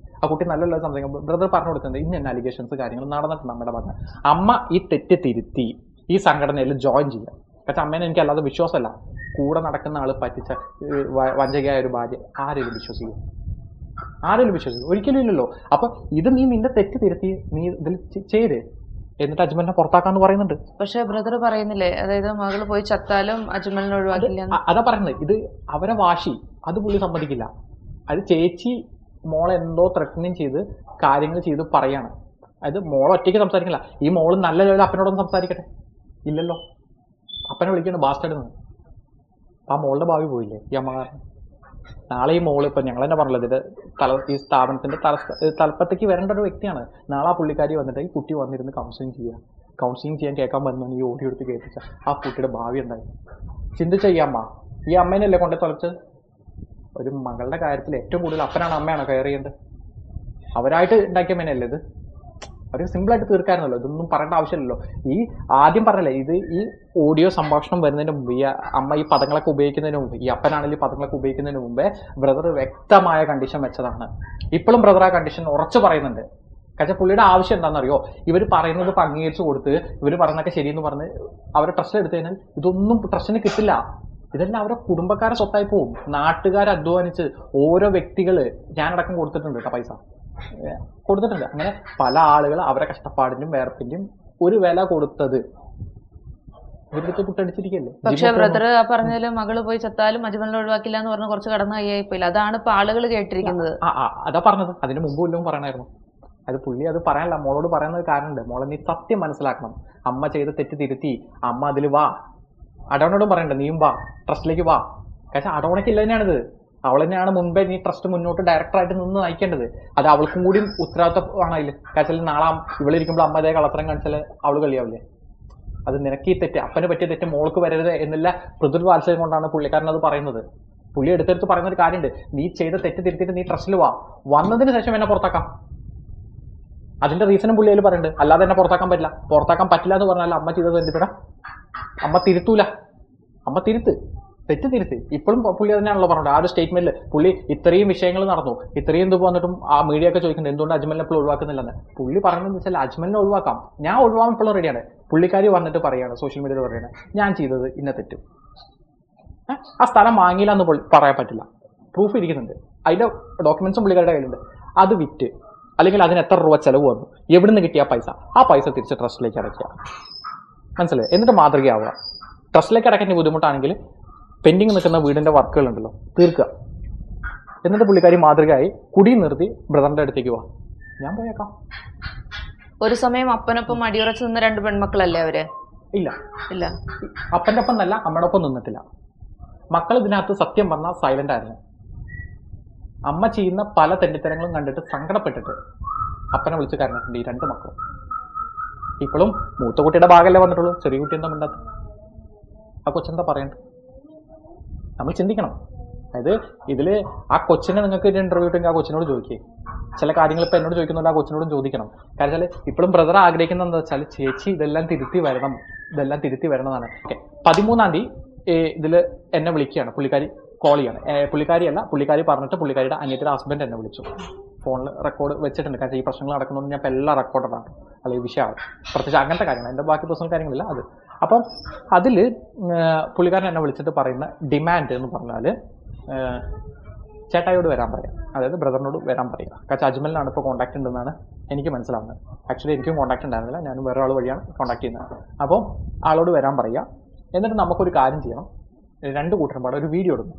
കുട്ടി നല്ല ലെവലിൽ സംസാരിക്കുമ്പോൾ ബ്രദർ പറഞ്ഞു കൊടുക്കുന്നത് ഇന്ന അലിഗേഷൻസ് കാര്യങ്ങൾ നടന്നിട്ടുണ്ട് നമ്മുടെ ഭാഗത്ത്. അമ്മ ഈ തെറ്റ് തിരുത്തി ഈ സംഘടനയിൽ ജോയിൻ ചെയ്യാം. പക്ഷെ അമ്മേനെ എനിക്ക് അല്ലാതെ വിശ്വാസമല്ല. കൂടെ നടക്കുന്ന ആൾ പറ്റിച്ച വഞ്ചകയായ ഒരു ഭാര്യ ആരെങ്കിലും വിശ്വസിക്കും? ഒരിക്കലും ഇല്ലല്ലോ. അപ്പൊ ഇത് നിന്റെ തെറ്റ് തിരുത്തി നീ ഇതിൽ ചെയ്ത് എന്നിട്ട് അജ്മലിനെ പുറത്താക്കാന്ന് പറയുന്നുണ്ട്. പക്ഷെ ബ്രദർ പറയുന്നില്ലേ, അതായത് മകള് പോയി ചത്താലും അജ്മലിനെ ഒഴിവാക്കില്ല. അതാ പറയുന്നത്. ഇത് അവരെ വാശി, അത് പുള്ളി സമ്മതിക്കില്ല. അത് ചേച്ചി മോളെ എന്തോ ത്രെറ്റനിങ് ചെയ്ത് കാര്യങ്ങൾ ചെയ്ത് പറയാണ്. അതായത് മോളെ ഒറ്റയ്ക്ക് സംസാരിക്കില്ല. ഈ മോള് നല്ല ലെവലിൽ അപ്പനോടൊന്ന് സംസാരിക്കട്ടെ. ഇല്ലല്ലോ, അപ്പനെ വിളിക്കണം ബാസ്റ്റേഡ്. ആ മോളുടെ ഭാവി പോയില്ലേ ഈ അമ്മകാരൻ. നാളെ ഈ മോള് ഇപ്പം ഞങ്ങൾ തന്നെ പറഞ്ഞല്ലോ, ഇതിന്റെ ഈ സ്ഥാപനത്തിന്റെ തലപ്പത്തേക്ക് വരേണ്ട ഒരു വ്യക്തിയാണ്. നാളെ ആ പുള്ളിക്കാരി വന്നിട്ട് ഈ കുട്ടി വന്നിരുന്ന് കൗൺസിലിംഗ് ചെയ്യാൻ കേൾക്കാൻ വരുന്ന ഈ ഓഡിയോ എടുത്ത് കേൾപ്പിച്ച ആ കുട്ടിയുടെ ഭാവി എന്തായി ചിന്തിച്ച ഈ അമ്മ, ഈ അമ്മേനല്ലേ കൊണ്ടേ തുളച്ചത്. ഒരു മകളുടെ കാര്യത്തിൽ ഏറ്റവും കൂടുതൽ അപ്പനാണ് അമ്മയാണോ കെയർ ചെയ്യേണ്ടത്? അവരായിട്ട് ഉണ്ടാക്കിയ മേനല്ലേ ഇത്? അവർ സിമ്പിളായിട്ട് തീർക്കാറുണ്ടല്ലോ, ഇതൊന്നും പറയേണ്ട ആവശ്യമില്ലല്ലോ. ഈ ആദ്യം പറഞ്ഞല്ലേ, ഇത് ഈ ഓഡിയോ സംഭാഷണം വരുന്നതിന് മുമ്പ്, ഈ അമ്മ ഈ പദങ്ങളൊക്കെ ഉപയോഗിക്കുന്നതിന് മുമ്പ്, ഈ അപ്പനാണെങ്കിൽ ഈ പദങ്ങളൊക്കെ ഉപയോഗിക്കുന്നതിന് മുമ്പേ ബ്രദർ വ്യക്തമായ കണ്ടീഷൻ വെച്ചതാണ്. ഇപ്പോഴും ബ്രദർ ആ കണ്ടീഷൻ ഉറച്ചു പറയുന്നുണ്ട്. കാരണം പുള്ളിയുടെ ആവശ്യം എന്താണെന്നറിയോ, ഇവർ പറയുന്നത് ഇപ്പം അംഗീകരിച്ചു കൊടുത്ത് ഇവർ പറയുന്നതൊക്കെ ശരിയെന്ന് പറഞ്ഞ് അവരെ ട്രസ്റ്റ് എടുത്തു കഴിഞ്ഞാൽ ഇതൊന്നും ട്രസ്റ്റിന് കിട്ടില്ല. ഇതെല്ലാം അവരുടെ കുടുംബക്കാരെ സ്വത്തായി പോവും. നാട്ടുകാർ അധ്വാനിച്ച് ഓരോ വ്യക്തികള് ഞാനടക്കം കൊടുത്തിട്ടുണ്ട് കേട്ടോ, പൈസ കൊടുത്തിട്ടുണ്ട്. അങ്ങനെ പല ആളുകൾ അവരെ കഷ്ടപ്പാടിനും വേർപ്പിന്റെയും ഒരു വില കൊടുത്തത് ഇവരുടെ പുട്ടടിച്ചിരിക്കല്ലേ. പക്ഷെ ബ്രദർ ആ പറഞ്ഞാലും മകള് പോയി ചത്താലും അജ്മലിനെ ഒഴിവാക്കില്ല എന്ന് പറഞ്ഞ് കുറച്ച് കടന്നു കയ്യായിപ്പോയില്ല. അതാണ് ഇപ്പൊ ആളുകൾ കേട്ടിരിക്കുന്നത്. അതാ പറഞ്ഞത്. അതിന് മുമ്പ് വല്ലതും പറയണായിരുന്നു. അത് പുള്ളി അത് പറയാനല്ല, മോളോട് പറയുന്ന ഒരു കാര്യമുണ്ട്. മോളെ നീ സത്യം മനസ്സിലാക്കണം. അമ്മ ചെയ്ത തെറ്റ് തിരുത്തി അമ്മ അതിൽ വാ. അടവണോടും പറയണ്ട, നീയും വാ, ട്രസ്റ്റിലേക്ക് വാ. കാരണം അടവണക്കില്ല തന്നെയാണിത്. അവൾ തന്നെയാണ് മുൻപേ നീ ട്രസ്റ്റ് മുന്നോട്ട് ഡയറക്ടറായിട്ട് നിന്ന് നയിക്കേണ്ടത്. അത് അവൾക്കും കൂടി ഉത്തരവാദിത്തമാണ് അതിൽ. കാരണം നാളെ ഇവളിരിക്കുമ്പോൾ അമ്മ അതേ കളത്തരം കാണിച്ചാൽ അവള് കളിയാവില്ലേ. അത് നിനക്ക് ഈ തെറ്റ്, അപ്പന് പറ്റിയ തെറ്റ് മോൾക്ക് വരരുത് എന്നുള്ള പ്രതിവാത്സല്യം കൊണ്ടാണ് പുള്ളിക്കാരൻ അത് പറയുന്നത്. പുള്ളി എടുത്തെടുത്ത് പറയുന്ന ഒരു കാര്യമുണ്ട്, നീ ചെയ്ത തെറ്റ് തിരുത്തിയിട്ട് നീ ട്രസ്റ്റിൽ വാ, വന്നതിന് ശേഷം എന്നെ പുറത്താക്കാം. അതിന്റെ റീസണും പുള്ളി അതിൽ പറയുന്നുണ്ട്. അല്ലാതെ എന്നെ പുറത്താക്കാൻ പറ്റില്ല. പുറത്താക്കാൻ പറ്റില്ല എന്ന് പറഞ്ഞാൽ അമ്മ ചെയ്തത് എന്തിനാ? അമ്മ തിരുത്തൂല. അമ്മ തെറ്റ് തിരുത്തി. ഇപ്പോഴും പുള്ളി അതിനാണല്ലോ പറഞ്ഞത്. ആ ഒരു സ്റ്റേറ്റ്മെന്റിൽ പുള്ളി ഇത്രയും വിഷയങ്ങൾ നടന്നു, ഇത്രയും ഇത് വന്നിട്ടും ആ മീഡിയ ഒക്കെ ചോദിക്കുന്നുണ്ട് എന്തുകൊണ്ട് അജ്മലിനെ എപ്പോഴും ഒഴിവാക്കുന്നില്ലെന്ന്. പുള്ളി പറയുന്നത് വെച്ചാൽ അജ്മലിനെ ഒഴിവാക്കാം, ഞാൻ ഒഴിവാക്കാൻ ഇപ്പോഴും റെഡിയാണ്. പുള്ളിക്കാരി വന്നിട്ട് പറയാണ്, സോഷ്യൽ മീഡിയയിൽ പറയാണ്, ഞാൻ ചെയ്തത് ഇന്ന തെറ്റും. ആ സ്ഥലം വാങ്ങിയില്ല എന്ന് പറയാൻ പറ്റില്ല. പ്രൂഫ് ഇരിക്കുന്നുണ്ട്, അതിന്റെ ഡോക്യുമെന്റ്സും പുള്ളിക്കാരുടെ കയ്യിലുണ്ട്. അത് വിറ്റ് അല്ലെങ്കിൽ അതിന് എത്ര രൂപ ചെലവ് വന്നു, എവിടുന്ന് കിട്ടിയ ആ പൈസ തിരിച്ച് ട്രസ്റ്റിലേക്ക് അടയ്ക്കുക. മനസ്സിലായി? എന്നിട്ട് മാതൃകയാവുക. ട്രസ്റ്റിലേക്ക് അടയ്ക്കേണ്ട ബുദ്ധിമുട്ടാണെങ്കിൽ പെൻഡിങ് നിൽക്കുന്ന വീടിന്റെ വർക്കുകൾ ഉണ്ടല്ലോ, തീർക്കുക. എന്നിട്ട് പുള്ളിക്കാരി മാതൃകയായി കുടി നിർത്തി ബ്രദറിന്റെ അടുത്തേക്ക് പോവാ, ഞാൻ പോയേക്കാം. ഒരു സമയം അപ്പനൊപ്പം അടിയുറച്ച് നിന്ന 2 പെൺമക്കളല്ലേ അവര്? ഇല്ല, അപ്പന്റെ ഒപ്പം എന്നല്ല, അമ്മയുടെ ഒപ്പം നിന്നിട്ടില്ല. മക്കൾ ഇതിനകത്ത് സത്യം പറഞ്ഞാൽ സൈലന്റ് ആയിരുന്നു. അമ്മ ചെയ്യുന്ന പല തെണ്ടിത്തരങ്ങളും കണ്ടിട്ട് സങ്കടപ്പെട്ടിട്ട് അപ്പനെ വിളിച്ച് കരഞ്ഞിട്ടുണ്ട് ഈ 2 മക്കളും. ഇപ്പോഴും മൂത്ത കുട്ടിയുടെ ഭാഗമല്ലേ വന്നിട്ടുള്ളൂ, ചെറിയ കുട്ടി എന്താ മിണ്ടാത്ത? ആ കൊച്ചെന്താ പറയണ്ട? നമ്മൾ ചിന്തിക്കണം. അതായത് ഇതില് ആ കൊച്ചിനെ നിങ്ങൾക്ക് ഒരു ഇന്റർവ്യൂ ഇട്ടെങ്കിൽ ആ കൊച്ചിനോട് ചോദിക്കേ. ചില കാര്യങ്ങൾ ഇപ്പൊ എന്നോട് ചോദിക്കുന്നുണ്ട്, ആ കൊച്ചിനോടും ചോദിക്കണം. കാരണം വെച്ചാൽ ഇപ്പോഴും ബ്രദർ ആഗ്രഹിക്കുന്നത് എന്താ വെച്ചാൽ, ചേച്ചി ഇതെല്ലാം തിരുത്തി വരണം എന്നാണ്. ഓക്കെ, 13-ാം തീയതി ഇതിൽ എന്നെ വിളിക്കുകയാണ് പുള്ളിക്കാരി, കോൾ ചെയ്യാണ്. പുള്ളിക്കാരി പറഞ്ഞിട്ട് പുള്ളിക്കാരിയുടെ അനിയത്തിയുടെ ഹസ്ബൻഡ് എന്നെ വിളിച്ചു. ഫോണിൽ റെക്കോർഡ് വെച്ചിട്ടുണ്ട്. കാരണം ഈ പ്രശ്നങ്ങൾ നടക്കുന്നതുകൊണ്ട് ഞാൻ എല്ലാം റെക്കോർഡാണ്, അല്ലെങ്കിൽ വിഷയമാണ്. പ്രത്യേകിച്ച് അങ്ങനത്തെ കാര്യങ്ങൾ, എൻ്റെ ബാക്കി പേഴ്സണൽ കാര്യങ്ങളില്ല അത്. അപ്പം അതിൽ പുള്ളിക്കാരൻ എന്നെ വിളിച്ചിട്ട് പറയുന്ന ഡിമാൻഡ് എന്ന് പറഞ്ഞാൽ, ചേട്ടായിയോട് വരാൻ പറയാം, അതായത് ബ്രദറിനോട് വരാൻ പറയുക. കാരണം അജ്മലിനാണ് ഇപ്പോൾ കോൺടാക്ട് ഉണ്ടെന്നാണ് എനിക്ക് മനസ്സിലാവുന്നത്. ആക്ച്വലി എനിക്കും കോൺടാക്ട് ഉണ്ടായിരുന്നില്ല, ഞാനും വേറെ ആൾ വഴിയാണ് കോൺടാക്ട് ചെയ്യുന്നത്. അപ്പോൾ ആളോട് വരാൻ പറയുക. എന്നിട്ട് നമുക്കൊരു കാര്യം ചെയ്യണം, 2 കൂട്ടരും പാടെ ഒരു വീഡിയോ എടുക്കും.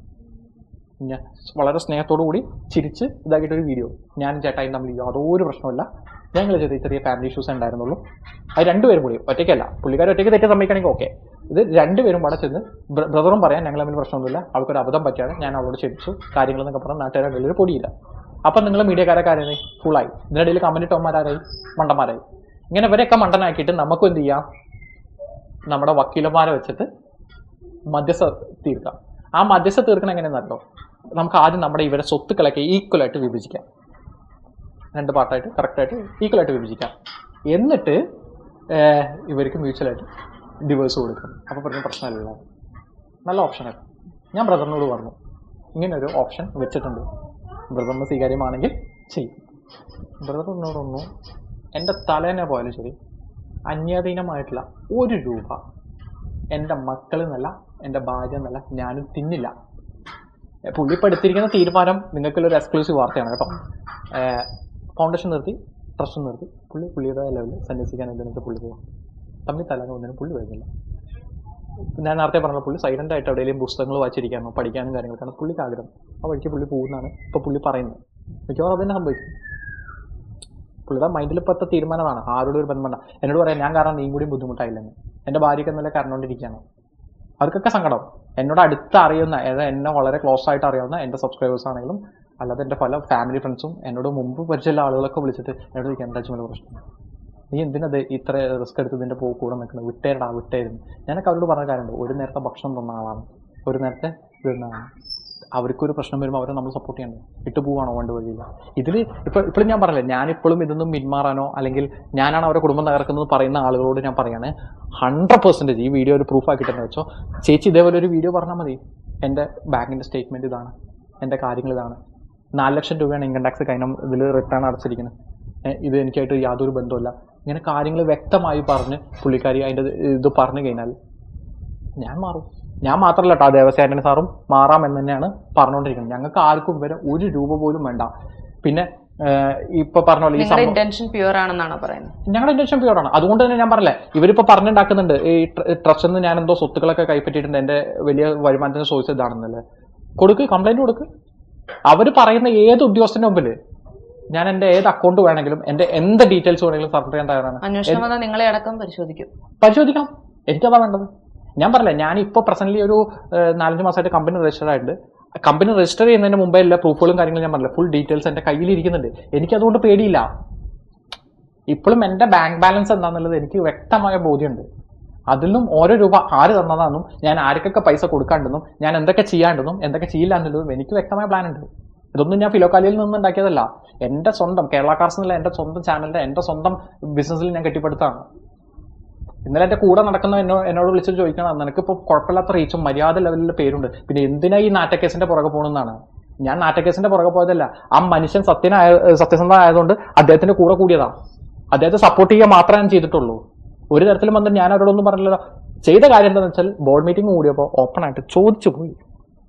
ഞാൻ വളരെ സ്നേഹത്തോടു കൂടി ചിരിച്ച് ഇതാക്കിയിട്ടൊരു വീഡിയോ, ഞാനും ചേട്ടായും തമ്മിൽ യാതൊരു പ്രശ്നമില്ല, ഞങ്ങൾ ചെറിയ ഫാമിലി ഇഷ്യൂസ് ഉണ്ടായിരുന്നുള്ളൂ. അത് 2 പേരും കൂടി, ഒറ്റയ്ക്കല്ല. പുള്ളിക്കാർ ഒറ്റയ്ക്ക് തെറ്റ് സമ്മതിക്കണമെങ്കിൽ ഓക്കെ. ഇത് 2 പേരും പാടെ ചെന്ന് ബ്രദറും പറയാൻ ഞങ്ങൾ തമ്മിൽ പ്രശ്നമൊന്നുമില്ല, അവൾക്കൊരു അബദ്ധം പറ്റിയാണ്, ഞാൻ അവളോട് ക്ഷമിച്ചു, കാര്യങ്ങളെന്നൊക്കെ പറഞ്ഞാൽ നാട്ടുകാരുടെ വലിയൊരു പൊടിയില്ല. അപ്പം നിങ്ങൾ മീഡിയക്കാരെ കാര്യമായി ഫുള്ളായി. ഇതിനിടയിൽ കമന്റ് ടോന്മാരായി, മണ്ടന്മാരായി. ഇങ്ങനെ ഇവരെയൊക്കെ മണ്ടനാക്കിയിട്ട് നമുക്കും എന്ത് ചെയ്യാം, നമ്മുടെ വക്കീലന്മാരെ വെച്ചിട്ട് മധ്യസ്ഥ തീർക്കാം. ആ മധ്യസ്ഥ തീർക്കണം എങ്ങനെയെന്നല്ലോ, നമുക്ക് ആദ്യം നമ്മുടെ ഇവരെ സ്വത്തുക്കളൊക്കെ ഈക്വലായിട്ട് വിഭജിക്കാം. 2 പാർട്ടായിട്ട് കറക്റ്റായിട്ട് ഈക്വലായിട്ട് വിഭജിക്കാം. എന്നിട്ട് ഇവർക്ക് മ്യൂച്വലായിട്ട് ഡിവോഴ്സ് കൊടുക്കണം. അപ്പോൾ പറഞ്ഞ പ്രശ്നമല്ലല്ലോ, നല്ല ഓപ്ഷനാണ്. ഞാൻ ബ്രദറിനോട് പറഞ്ഞു, ഇങ്ങനൊരു ഓപ്ഷൻ വെച്ചിട്ടുണ്ട്, ബ്രദറിന് സ്വീകാര്യമാണെങ്കിൽ ചെയ്യും. ബ്രദറിനോടൊന്നു എൻ്റെ തലേനെ പോയാലും ശരി, അന്യാധീനമായിട്ടുള്ള 1 രൂപ എൻ്റെ മക്കളിൽ നിന്നല്ല, എൻ്റെ ഭാര്യ എന്നല്ല, ഞാനും തിന്നില്ല. പുള്ളി ഇപ്പോൾ എടുത്തിരിക്കുന്ന തീരുമാനം നിങ്ങൾക്കുള്ളൊരു എക്സ്ക്ലൂസീവ് വാർത്തയാണ് കേട്ടോ. ഫൗണ്ടേഷൻ നിർത്തി, ട്രസ്റ്റ് നിർത്തി, പുള്ളിയുടെ ലെവലിൽ സന്യസിക്കാൻ എന്തിനൊക്കെ പുള്ളി പോകാം. തമ്മിൽ തലേന്ന് ഒന്നിനും പുള്ളി വരുന്നില്ല. ഞാൻ നേരത്തെ പറഞ്ഞ പുള്ളി സൈലൻ്റ് ആയിട്ട് എവിടെയെങ്കിലും പുസ്തകങ്ങൾ വായിച്ചിരിക്കാനോ പഠിക്കാനും കാര്യങ്ങൾക്കാണ് പുള്ളിക്ക് ആഗ്രഹം. ആ വഴിക്ക് പുള്ളി പോകുന്നതാണ് ഇപ്പോൾ പുള്ളി പറയുന്നത്. മിക്കവാറും അത് തന്നെ സംഭവിക്കും. പുള്ളിയുടെ മൈൻഡിൽ ഇപ്പോഴത്തെ തീരുമാനമാണ്, ആരോടും ഒരു ബന്ധം വേണ്ട. എന്നോട് പറയാം, ഞാൻ കാരണം നീയും കൂടിയും ബുദ്ധിമുട്ടായില്ലെന്ന്. എൻ്റെ ഭാര്യയ്ക്ക് എന്നല്ല കരഞ്ഞുകൊണ്ടിരിക്കുകയാണ്. അവർക്കൊക്കെ സങ്കടം. എന്നോട് അടുത്ത് അറിയുന്ന, അതായത് എന്നെ വളരെ ക്ലോസ് ആയിട്ട് അറിയാവുന്ന എൻ്റെ സബ്സ്ക്രൈബേഴ്സ് ആണെങ്കിലും അല്ലാതെ എൻ്റെ പല ഫാമിലി ഫ്രണ്ട്സും എന്നോട് മുമ്പ് പരിചയമുള്ള ആളുകളൊക്കെ വിളിച്ചിട്ട് എന്നോട് ചോദിക്കാൻ എന്താ അജ്മൽ പ്രശ്നം, നീ എന്തിനത് ഇത്ര റിസ്ക് എടുത്ത് ഇതിൻ്റെ കൂടെ നിൽക്കുന്നത്, വിട്ടേരുന്നു. ഞാനൊക്കെ അവരോട് പറഞ്ഞ കാര്യമുണ്ട്, ഒരു നേരത്തെ ഭക്ഷണം തന്ന ആളാണ്, ഒരു നേരത്തെ ഇടുന്നതാണ്. അവർക്കൊരു പ്രശ്നം വരുമ്പോൾ അവരെ നമ്മൾ സപ്പോർട്ട് ചെയ്യണ്ടേ, ഇട്ട് പോവാണോ വേണ്ട വഴിയില്ല. ഇതിൽ ഇപ്പോഴും ഞാൻ പറഞ്ഞില്ലേ, ഞാനിപ്പോഴും ഇതൊന്നും പിന്മാറാനോ അല്ലെങ്കിൽ ഞാനാണ് അവരുടെ കുടുംബം തകർക്കുന്നത് പറയുന്ന ആളുകളോട് ഞാൻ പറയാണ്, 100% ഈ വീഡിയോ ഒരു പ്രൂഫ് ആക്കിയിട്ടെന്ന് വെച്ചോ, ചേച്ചി ഇതേപോലെ ഒരു വീഡിയോ പറഞ്ഞാൽ മതി, എൻ്റെ ബാങ്കിൻ്റെ സ്റ്റേറ്റ്മെൻറ്റ് ഇതാണ്, എൻ്റെ കാര്യങ്ങൾ ഇതാണ്, 4 ലക്ഷം രൂപയാണ് ഇൻകം ടാക്സ് കഴിഞ്ഞ ഇതിൽ റിട്ടേൺ അടച്ചിരിക്കുന്നത്, ഇത് എനിക്കായിട്ട് യാതൊരു ബന്ധമില്ല, ഇങ്ങനെ കാര്യങ്ങൾ വ്യക്തമായി പറഞ്ഞ് പുള്ളിക്കാരി അതിൻ്റെ ഇത് പറഞ്ഞു കഴിഞ്ഞാൽ ഞാൻ മാറും. ഞാൻ മാത്രമല്ല കേട്ടോ, ദേവസ്യാന്റണി സാറും മാറാമെന്ന് തന്നെയാണ് പറഞ്ഞുകൊണ്ടിരിക്കുന്നത്. ഞങ്ങൾക്ക് ആർക്കും ഇവരെ 1 രൂപ പോലും വേണ്ട. പിന്നെ ഇപ്പൊ പറഞ്ഞ പോലെ ഈ നിങ്ങളുടെ ഇന്റൻഷൻ പ്യൂർ ആണെന്നാണോ പറയുന്നത്? ഞങ്ങളുടെ ഇന്റൻഷൻ പ്യൂർ ആണ്. അതുകൊണ്ട് തന്നെ ഞാൻ പറഞ്ഞില്ലേ, ഇവരിപ്പോ പറഞ്ഞുണ്ടാക്കുന്നുണ്ട് ഈ ട്രസ്റ്റിൽ നിന്ന് ഞാൻ എന്തോ സ്വത്തുക്കളൊക്കെ കൈപ്പറ്റിയിട്ടുണ്ട്, എന്റെ വലിയ വരുമാനത്തിന്റെ സോഴ്സ് ഇതാണെന്നല്ലേ. കൊടുക്ക്, കംപ്ലൈന്റ് കൊടുക്ക്. അവർ പറയുന്ന ഏത് ഉദ്യോഗസ്ഥന്റെ മുമ്പിൽ ഞാൻ എന്റെ ഏത് അക്കൗണ്ട് വേണമെങ്കിലും എന്റെ എന്ത് ഡീറ്റെയിൽസ് വേണമെങ്കിലും സറണ്ടർ ചെയ്യാൻ തയ്യാറാണ്. അന്വേഷണം വന്നാൽ നിങ്ങളെ അടക്കം പരിശോധിക്കാം. എനിക്കതാ വേണ്ടത്. ഞാൻ പറഞ്ഞില്ല, ഞാൻ ഇപ്പോൾ പ്രസന്റ്ലി ഒരു 4-5 മാസമായിട്ട് കമ്പനി രജിസ്റ്റർ ആയിട്ടുണ്ട്. കമ്പനി രജിസ്റ്റർ ചെയ്യുന്നതിന് മുമ്പേ എല്ലാ പ്രൂഫുകളും കാര്യങ്ങളും ഞാൻ പറഞ്ഞില്ല, ഫുൾ ഡീറ്റെയിൽസ് എൻ്റെ കയ്യിലിരിക്കുന്നുണ്ട്. എനിക്കതുകൊണ്ട് പേടിയില്ല. ഇപ്പോഴും എൻ്റെ ബാങ്ക് ബാലൻസ് എന്താണെന്നുള്ളത് എനിക്ക് വ്യക്തമായ ബോധ്യമുണ്ട്. അതിലും ഓരോ രൂപ ആര് തന്നതാണെന്നും ഞാൻ ആർക്കൊക്കെ പൈസ കൊടുക്കാണ്ടെന്നും ഞാൻ എന്തൊക്കെ ചെയ്യാണ്ടെന്നും എന്തൊക്കെ ചെയ്യില്ല എന്നുള്ളതും എനിക്ക് വ്യക്തമായ പ്ലാൻ ഉണ്ട്. ഇതൊന്നും ഞാൻ ഫിലോക്കാലിയിൽ നിന്ന് ഉണ്ടാക്കിയതല്ല. എൻ്റെ സ്വന്തം കേരള കാർസ് എന്നുള്ള എൻ്റെ സ്വന്തം ചാനലിൻ്റെ എൻ്റെ സ്വന്തം ബിസിനസ്സിൽ ഞാൻ കെട്ടിപ്പടുത്താണ്. ഇന്നലെ എൻ്റെ കൂടെ നടക്കുന്ന എന്നോട് വിളിച്ച് ചോദിക്കണം, നിനക്കിപ്പോൾ കുഴപ്പമില്ലാത്ത റീച്ചും മര്യാദ ലെവലിൽ പേരുണ്ട്, പിന്നെ എന്തിനാ ഈ നാറ്റക്കേസിന്റെ പുറകെ പോകണമെന്നാണ്. ഞാൻ നാറ്റക്കേസിന്റെ പുറകെ പോയതല്ല. ആ മനുഷ്യൻ സത്യസന്ധ ആയതുകൊണ്ട് അദ്ദേഹത്തിന്റെ കൂടെ കൂടിയതാ. അദ്ദേഹത്തെ സപ്പോർട്ട് ചെയ്യുക മാത്രമേ ഞാൻ ചെയ്തിട്ടുള്ളൂ. ഒരു തരത്തിലും വന്നിട്ട് ഞാൻ അവരോടൊന്നും പറഞ്ഞില്ലല്ലോ. ചെയ്ത കാര്യം എന്താണെന്ന് വെച്ചാൽ ബോർഡ് മീറ്റിംഗ് കൂടിയപ്പോൾ ഓപ്പൺ ആയിട്ട് ചോദിച്ചു പോയി,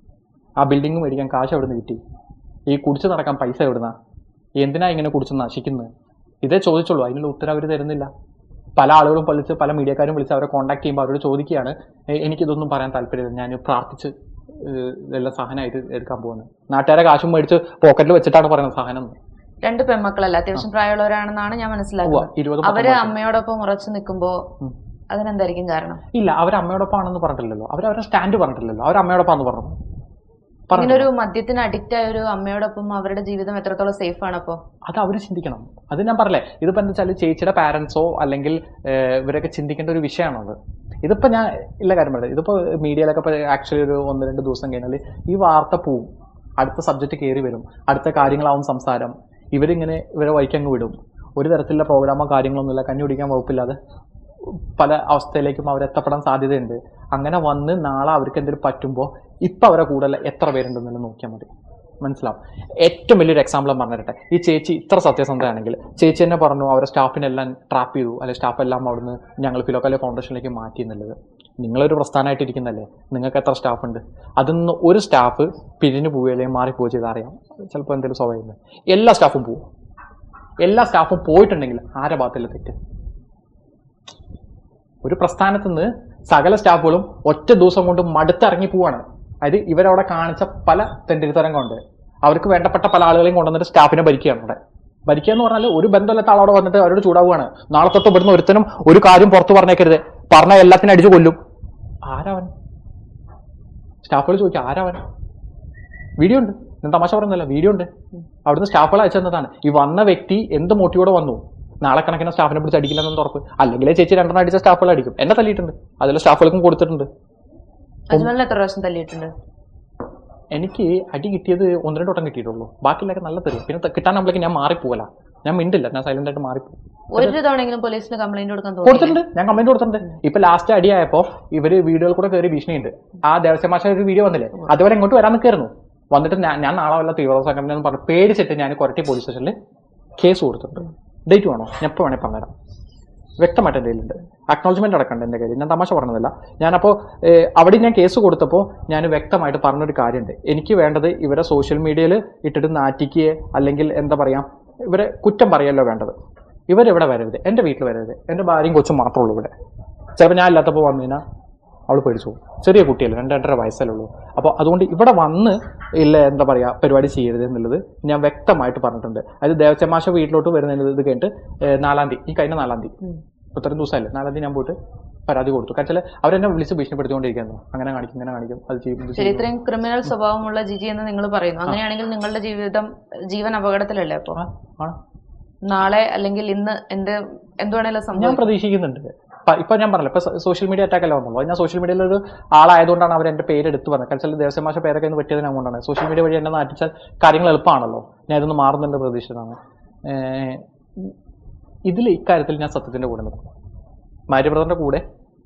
ആ ബിൽഡിംഗ് മേടിക്കാൻ കാശ് എവിടെ നിന്ന് കിട്ടി, ഈ കുടിച്ച് നടക്കാൻ പൈസ എവിടുന്നാ, എന്തിനാ ഇങ്ങനെ കുടിച്ച് നശിക്കുന്നത്, ഇതേ ചോദിച്ചുള്ളൂ. അതിനുള്ള ഉത്തരം അവർ തരുന്നില്ല. പല ആളുകളും വിളിച്ച്, പല മീഡിയക്കാരും വിളിച്ച് അവരെ കോൺടാക്ട് ചെയ്യുമ്പോൾ അവരോട് ചോദിക്കുകയാണ്, എനിക്കിതൊന്നും പറയാൻ താല്പര്യമില്ല, ഞാൻ പ്രാർത്ഥിച്ച് ഇതെല്ലാം സാധനമായിട്ട് എടുക്കാൻ പോകുന്നത്. നാട്ടുകാരെ കാശും മേടിച്ച് പോക്കറ്റിൽ വെച്ചിട്ടാണ് പറയുന്നത് സാധനം. 2 പെൺമക്കളല്ല, അത്യാവശ്യം പ്രായമുള്ളവരാണെന്നാണ് ഞാൻ മനസ്സിലാക്കുന്നത്. അവര് അമ്മയോടൊപ്പം ഉറച്ചു നിൽക്കുമ്പോ അതിനെന്തായിരിക്കും കാരണം? ഇല്ല, അവർ അമ്മയോടൊപ്പം ആണെന്ന് പറഞ്ഞിട്ടില്ലല്ലോ, അവരുടെ സ്റ്റാൻഡ് പറഞ്ഞിട്ടില്ലല്ലോ, അവർ അമ്മയോടൊപ്പാന്ന് പറഞ്ഞു. ഇങ്ങനെ ഒരു മദ്യത്തിന് അഡിക്റ്റ് ആയ ഒരു അമ്മയോടൊപ്പം അവരുടെ ജീവിതം എത്രത്തോളം സേഫ് ആണ്? അപ്പോൾ അത് അവർ ചിന്തിക്കണം. അത് ഞാൻ പറഞ്ഞേ, ഇതിപ്പോൾ എന്താ വെച്ചാൽ ചേച്ചിയുടെ പാരൻസോ അല്ലെങ്കിൽ ഇവരൊക്കെ ചിന്തിക്കേണ്ട ഒരു വിഷയമാണത്. ഇതിപ്പോൾ ഞാൻ ഇല്ല കാര്യം പറയുന്നത്, ഇതിപ്പോൾ മീഡിയയിലൊക്കെ ഇപ്പോൾ ആക്ച്വലി ഒരു 1-2 ദിവസം കഴിഞ്ഞാൽ ഈ വാർത്ത പോവും, അടുത്ത സബ്ജക്റ്റ് കയറി വരും, അടുത്ത കാര്യങ്ങളാവും സംസാരം. ഇവരെ വഴിക്കങ്ങ് വിടും. ഒരു തരത്തിലുള്ള പ്രോഗ്രാമോ കാര്യങ്ങളൊന്നുമില്ല, കഞ്ഞി കുടിക്കാൻ വകുപ്പില്ലാതെ പല അവസ്ഥയിലേക്കും അവരെത്തപ്പെടാൻ സാധ്യതയുണ്ട്. അങ്ങനെ വന്ന് നാളെ അവർക്ക് എന്തെങ്കിലും പറ്റുമ്പോൾ ഇപ്പം അവരെ കൂടുതൽ എത്ര പേരുണ്ടെന്നല്ല നോക്കിയാൽ മതി, മനസ്സിലാവും. ഏറ്റവും വലിയൊരു എക്സാമ്പിൾ പറഞ്ഞിട്ടെ, ഈ ചേച്ചി ഇത്ര സത്യസന്ധയാണെങ്കിൽ ചേച്ചി തന്നെ പറഞ്ഞു അവരെ സ്റ്റാഫിനെല്ലാം ട്രാപ്പ് ചെയ്തു, അല്ലെങ്കിൽ സ്റ്റാഫെല്ലാം അവിടുന്ന് ഞങ്ങൾ ഫിലോക്കാലിയ ഫൗണ്ടേഷനിലേക്ക് മാറ്റി എന്നുള്ളത്. നിങ്ങളൊരു പ്രസ്ഥാനമായിട്ടിരിക്കുന്നല്ലേ, നിങ്ങൾക്ക് എത്ര സ്റ്റാഫുണ്ട്? അതിന്ന് ഒരു സ്റ്റാഫ് പിരിഞ്ഞു പോവുകയോ അല്ലെങ്കിൽ മാറിപ്പോവുകയോ ചെയ്താൽ അറിയാം, ചിലപ്പോൾ എന്തെങ്കിലും സ്വാഭാവികം. എല്ലാ സ്റ്റാഫും പോവും. എല്ലാ സ്റ്റാഫും പോയിട്ടുണ്ടെങ്കിൽ ആരുടെ ഭാഗത്തില്ല തെറ്റ്? ഒരു പ്രസ്ഥാനത്ത് നിന്ന് സകല സ്റ്റാഫുകളും ഒറ്റ ദിവസം കൊണ്ട് മടുത്തിറങ്ങി പോവാണ്. അതായത് ഇവരവിടെ കാണിച്ച പല തെണ്ടിത്തരം കൊണ്ട് അവർക്ക് വേണ്ടപ്പെട്ട പല ആളുകളെയും കൊണ്ടുവന്നിട്ട് സ്റ്റാഫിനെ ഭരിക്കുകയാണ്. അവിടെ ഭരിക്കുക എന്ന് പറഞ്ഞാൽ ഒരു ബന്ധമില്ലാത്ത ആളവിടെ വന്നിട്ട് അവരോട് ചൂടാവുകയാണ്. നാളെ തൊട്ട് ഇവിടുന്ന് ഒരുത്തനും ഒരു കാര്യം പുറത്ത് പറഞ്ഞേക്കരുത്, പറഞ്ഞാൽ എല്ലാത്തിനും അടിച്ചു കൊല്ലും. ആരാവൻ? സ്റ്റാഫുകൾ ചോദിക്കുക ആരാവൻ? വീഡിയോ ഉണ്ട്, ഞാൻ തമാശ പറയുന്നില്ല, വീഡിയോ ഉണ്ട്. അവിടുന്ന് സ്റ്റാഫുകൾ അയച്ചു തന്നതാണ്. ഈ വന്ന വ്യക്തി എന്ത് മോട്ടീവോടെ വന്നു, നാളെ കണക്കിന് സ്റ്റാഫിനെ പിടിച്ച് അടിക്കില്ലെന്ന് ഉറപ്പ്. അല്ലെങ്കിൽ ചേച്ചി 2 അടിച്ച സ്റ്റാഫുകൾ അടിക്കും. എന്നെ തല്ലിയിട്ടുണ്ട്, അതിൽ സ്റ്റാഫുകൾക്കും കൊടുത്തിട്ടുണ്ട്. എത്ര പ്രാവശ്യം തല്ലിയിട്ടുണ്ട്? എനിക്ക് അടി കിട്ടിയത് 1-2 വട്ടം കിട്ടിയിട്ടുള്ളൂ, ബാക്കിയുള്ളൊക്കെ നല്ല തരും. പിന്നെ കിട്ടാൻ നമ്മളേക്ക് ഞാൻ മാറിപ്പോകല, ഞാൻ മിണ്ടില്ല, ഞാൻ സൈലന്റ് ആയിട്ട് മാറിപ്പോകും. ഒരു തവണയെങ്കിലും പോലീസിന് കംപ്ലൈന്റ് കൊടുത്തിട്ടുണ്ട്, ഞാൻ കംപ്ലൈന്റ് കൊടുത്തിട്ടുണ്ട്. ഇപ്പൊ ലാസ്റ്റ് അടിയായപ്പോ ഇവര് വീഡിയോയിൽ കൂടെ കയറി ഭീഷണിയുണ്ട്. ആ ദേവസ്വമാശ ഒരു വീഡിയോ വന്നില്ലേ, അതുവരെ ഇങ്ങോട്ട് വരാൻ നിൽക്കായിരുന്നു. വന്നിട്ട് ഞാൻ നാളെ വല്ല തീവ്രവാദ സംഘടന എന്ന് പറഞ്ഞു പേടിച്ചിട്ട് ഞാൻ കൊരട്ടി പോലീസ് സ്റ്റേഷനിൽ കേസ് കൊടുത്തിട്ടുണ്ട്. ഡേറ്റ് വേണോ? ഞാൻ എപ്പോൾ വേണേൽ പറഞ്ഞുതരാം, വ്യക്തമായിട്ട് എൻ്റെ കയ്യിലുണ്ട്. അക്നോളജ്മെന്റ് അടക്കണ്ട് എൻ്റെ കയ്യിൽ, ഞാൻ തമാശ പറഞ്ഞതല്ല. ഞാനപ്പോൾ അവിടെ ഞാൻ കേസ് കൊടുത്തപ്പോൾ ഞാൻ വ്യക്തമായിട്ട് പറഞ്ഞൊരു കാര്യമുണ്ട്. എനിക്ക് വേണ്ടത് ഇവരെ സോഷ്യൽ മീഡിയയിൽ ഇട്ടിട്ട് നാറ്റിക്കുകയെ അല്ലെങ്കിൽ എന്താ പറയുക ഇവരെ കുറ്റം പറയല്ലോ വേണ്ടത്. ഇവരിവിടെ വരരുത്, എൻ്റെ വീട്ടിൽ വരരുത്, എൻ്റെ ഭാര്യയും കൊച്ചും മാത്രമേ ഉള്ളൂ ഇവിടെ. ചിലപ്പോൾ ഞാൻ ഇല്ലാത്തപ്പോൾ വന്നു കഴിഞ്ഞാൽ അവൾ പേടിച്ചു പോകും. ചെറിയ കുട്ടിയല്ലേ, 2-2.5 വയസ്സല്ലേ ഉള്ളൂ. അപ്പോൾ അതുകൊണ്ട് ഇവിടെ വന്ന് ഇല്ല എന്താ പറയുക പരിപാടി ചെയ്യരുത് എന്നുള്ളത് ഞാൻ വ്യക്തമായിട്ട് പറഞ്ഞിട്ടുണ്ട്. അതായത് ദേവസ്വമാശ വീട്ടിലോട്ട് വരുന്നതിന് ഇത് കഴിഞ്ഞിട്ട് 4-ാം തീയതി, ഈ കഴിഞ്ഞ 4-ാം തീയതി, ഇത്രയും ദിവസമല്ലേ, 4-ാം തീയതി ഞാൻ പോയിട്ട് പരാതി കൊടുത്തു. കാരണം അവരെന്നെ വിളിച്ച് ഭീഷണിപ്പെടുത്തിക്കൊണ്ടിരിക്കുന്നു, അങ്ങനെ കാണിക്കും ഇങ്ങനെ കാണിക്കും, അത് ചെയ്യും. ഇത്രയും ക്രിമിനൽ സ്വഭാവമുള്ള ജിജി എന്ന് നിങ്ങൾ പറയുന്നു. അങ്ങനെയാണെങ്കിൽ നിങ്ങളുടെ ജീവൻ അപകടത്തിലല്ലേ? അപ്പോൾ നാളെ അല്ലെങ്കിൽ ഇന്ന് എന്തുവേണേലും ഞാൻ പ്രതീക്ഷിക്കുന്നുണ്ട്. ഇപ്പൊ ഞാൻ പറഞ്ഞില്ല, ഇപ്പൊ സോഷ്യൽ മീഡിയ അറ്റാക്ക് അല്ല വന്നുള്ളൂ. ഞാൻ സോഷ്യൽ മീഡിയയിൽ ഒരു ആളായതുകൊണ്ടാണ് അവർ എൻ്റെ പേര് എടുത്ത് പറഞ്ഞത്. കാരണം ദേവസ്വമാശ പേരൊക്കെ ഒന്ന് പറ്റിയതിനെ കൊണ്ടാണ്. സോഷ്യൽ മീഡിയ വഴി എന്നെ നാട്ടിച്ചാൽ കാര്യങ്ങൾ എളുപ്പമാണല്ലോ. ഞാൻ ഇതൊന്ന് മാറുന്നുണ്ട് പ്രതീക്ഷിച്ചതാണ്. ഇക്കാര്യത്തിൽ ഞാൻ സത്യത്തിന്റെ കൂടെ നിൽക്കും. മാര്യബ്രദറിന്റെ കൂടെ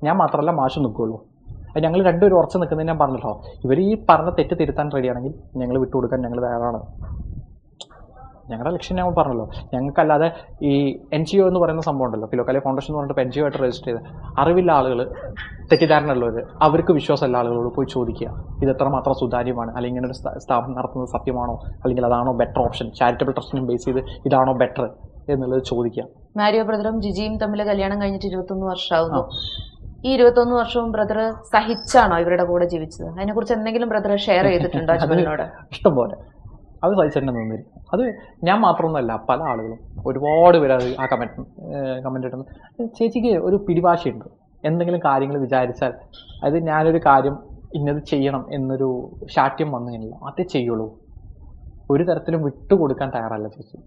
ഞാൻ മാത്രമല്ല മാഷും നിൽക്കുള്ളൂ. അത് ഞങ്ങൾ രണ്ടുപേരും ഉറച്ച് നിൽക്കുന്നതിന് ഞാൻ പറഞ്ഞല്ലോ. ഇവർ ഈ പറഞ്ഞ തെറ്റ് തിരുത്താൻ റെഡിയാണെങ്കിൽ ഞങ്ങൾ വിട്ടുകൊടുക്കാൻ ഞങ്ങൾ തയ്യാറാണ്. ഞങ്ങളുടെ ലക്ഷ്യം ഞാൻ പറഞ്ഞല്ലോ, ഞങ്ങൾക്കല്ലാതെ ഈ NGO എന്ന് പറയുന്ന സംഭവം ഉണ്ടല്ലോ, ഫിലോക്കാലിയ ഫൗണ്ടേഷൻ എന്ന് പറഞ്ഞിട്ട് NGO ആയിട്ട് രജിസ്റ്റർ ചെയ്ത് അറിവില്ല ആളുകൾ, തെറ്റിദ്ധാരണ ഉള്ളവർ, അവർക്ക് വിശ്വാസമുള്ള ആളുകളോട് പോയി ചോദിക്കുക ഇത് എത്രമാത്രം സുതാര്യമാണ്, അല്ലെങ്കിൽ ഇങ്ങനെ ഒരു സ്ഥാപനം നടത്തുന്നത് സത്യമാണോ, അല്ലെങ്കിൽ അതാണോ ബെറ്റർ ഓപ്ഷൻ, ചാരിറ്റബിൾ ട്രസ്റ്റിനും ബേസ് ചെയ്ത് ഇതാണോ ബെറ്റർ എന്നുള്ളത് ചോദിക്കുക. മാരിയോ ബ്രദറും ജിജിയും തമ്മിൽ കല്യാണം കഴിഞ്ഞിട്ട് 21 വർഷമാകുന്നു. ഈ 21 വർഷവും ബ്രദർ സഹിച്ചാണോ ഇവരുടെ കൂടെ ജീവിച്ചത്? അതിനെക്കുറിച്ച് എന്തെങ്കിലും ബ്രദർ ഷെയർ ചെയ്തിട്ടുണ്ടോ അജ്മലിനോട്? ഇഷ്ടംപോലെ അത് സഹിച്ചെന്നെ നിന്നിരിക്കും. അത് ഞാൻ മാത്രമൊന്നുമല്ല, പല ആളുകളും ഒരുപാട് പേര് അത് ആ കമൻറ്റ് ഇടുന്നു. ചേച്ചിക്ക് ഒരു പിടിവാശിയുണ്ട്, എന്തെങ്കിലും കാര്യങ്ങൾ വിചാരിച്ചാൽ അത് ഞാനൊരു കാര്യം ഇന്നത് ചെയ്യണം എന്നൊരു ശാഠ്യം വന്നു കഴിഞ്ഞാൽ അതേ ചെയ്യുള്ളൂ, ഒരു തരത്തിലും വിട്ടുകൊടുക്കാൻ തയ്യാറല്ല ചേച്ചി.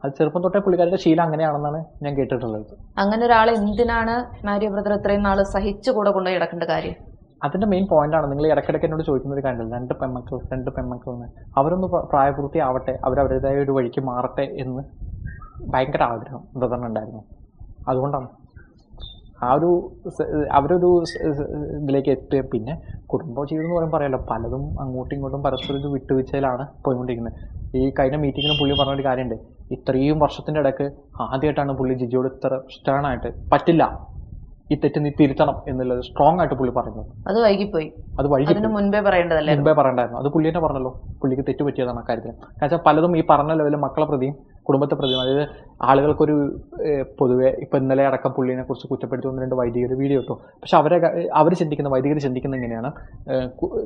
അത് ചെറുപ്പം തൊട്ടേ പുള്ളിക്കാരുടെ ശീലം അങ്ങനെയാണെന്നാണ് ഞാൻ കേട്ടിട്ടുള്ളത്. അങ്ങനെ ഒരാളെ എന്തിനാണ് മാരിയോ ബ്രദർ ഇത്രയും നാൾ സഹിച്ചു കൂടെ കൊണ്ടുപോയി കിടക്കേണ്ട കാര്യം? അതിൻ്റെ മെയിൻ പോയിന്റാണ് നിങ്ങൾ ഇടയ്ക്കിടയ്ക്ക് എന്നോട് ചോദിക്കുന്ന ഒരു കാര്യമില്ല, രണ്ട് പെൺമക്കൾ എന്ന്. അവരൊന്ന് പ്രായപൂർത്തി ആവട്ടെ, അവരവരുടേതായ ഒരു വഴിക്ക് മാറട്ടെ എന്ന് ഭയങ്കര ആഗ്രഹം ബ്രദറിനുണ്ടായിരുന്നു. അതുകൊണ്ടാണ് അവരൊരു ഇതിലേക്ക് എത്തുക. പിന്നെ കുടുംബ ജീവിതം എന്ന് പറയുമ്പോൾ പറയാമല്ലോ, പലതും അങ്ങോട്ടും ഇങ്ങോട്ടും പരസ്പരം ഒരു വിട്ടുവീഴ്ചയിലാണ് പോയിക്കൊണ്ടിരിക്കുന്നത്. ഈ കഴിഞ്ഞ മീറ്റിങ്ങിനും പുള്ളി പറഞ്ഞൊരു കാര്യമുണ്ട്, ഇത്രയും വർഷത്തിൻ്റെ ഇടയ്ക്ക് ആദ്യമായിട്ടാണ് പുള്ളി ജിജിയോട് ഇത്ര സ്റ്റേണായിട്ട് പറ്റില്ല, ഈ തെറ്റ് നീ തിരുത്തണം എന്നുള്ളത് സ്ട്രോങ് ആയിട്ട് പുള്ളി പറയുന്നത്. അത് വൈകിപ്പോയി, മുൻപേ പറയേണ്ടായിരുന്നു. അത് പുള്ളി തന്നെ പറഞ്ഞല്ലോ, പുള്ളിക്ക് തെറ്റ് പറ്റിയതാണ് അക്കാര്യത്തിൽ. കാരണം പലതും ഈ പറഞ്ഞ ലെവലിൽ മക്കളെ പ്രതിയും കുടുംബത്തെ പ്രതിയും, അതായത് ആളുകൾക്കൊരു പൊതുവെ ഇപ്പം ഇന്നലെ അടക്കം പുള്ളിനെ കുറിച്ച് കുറ്റപ്പെടുത്തി 1-2 വൈദികർ വീഡിയോ ഇട്ടു. പക്ഷെ വൈദികർ ചിന്തിക്കുന്ന എങ്ങനെയാണ്,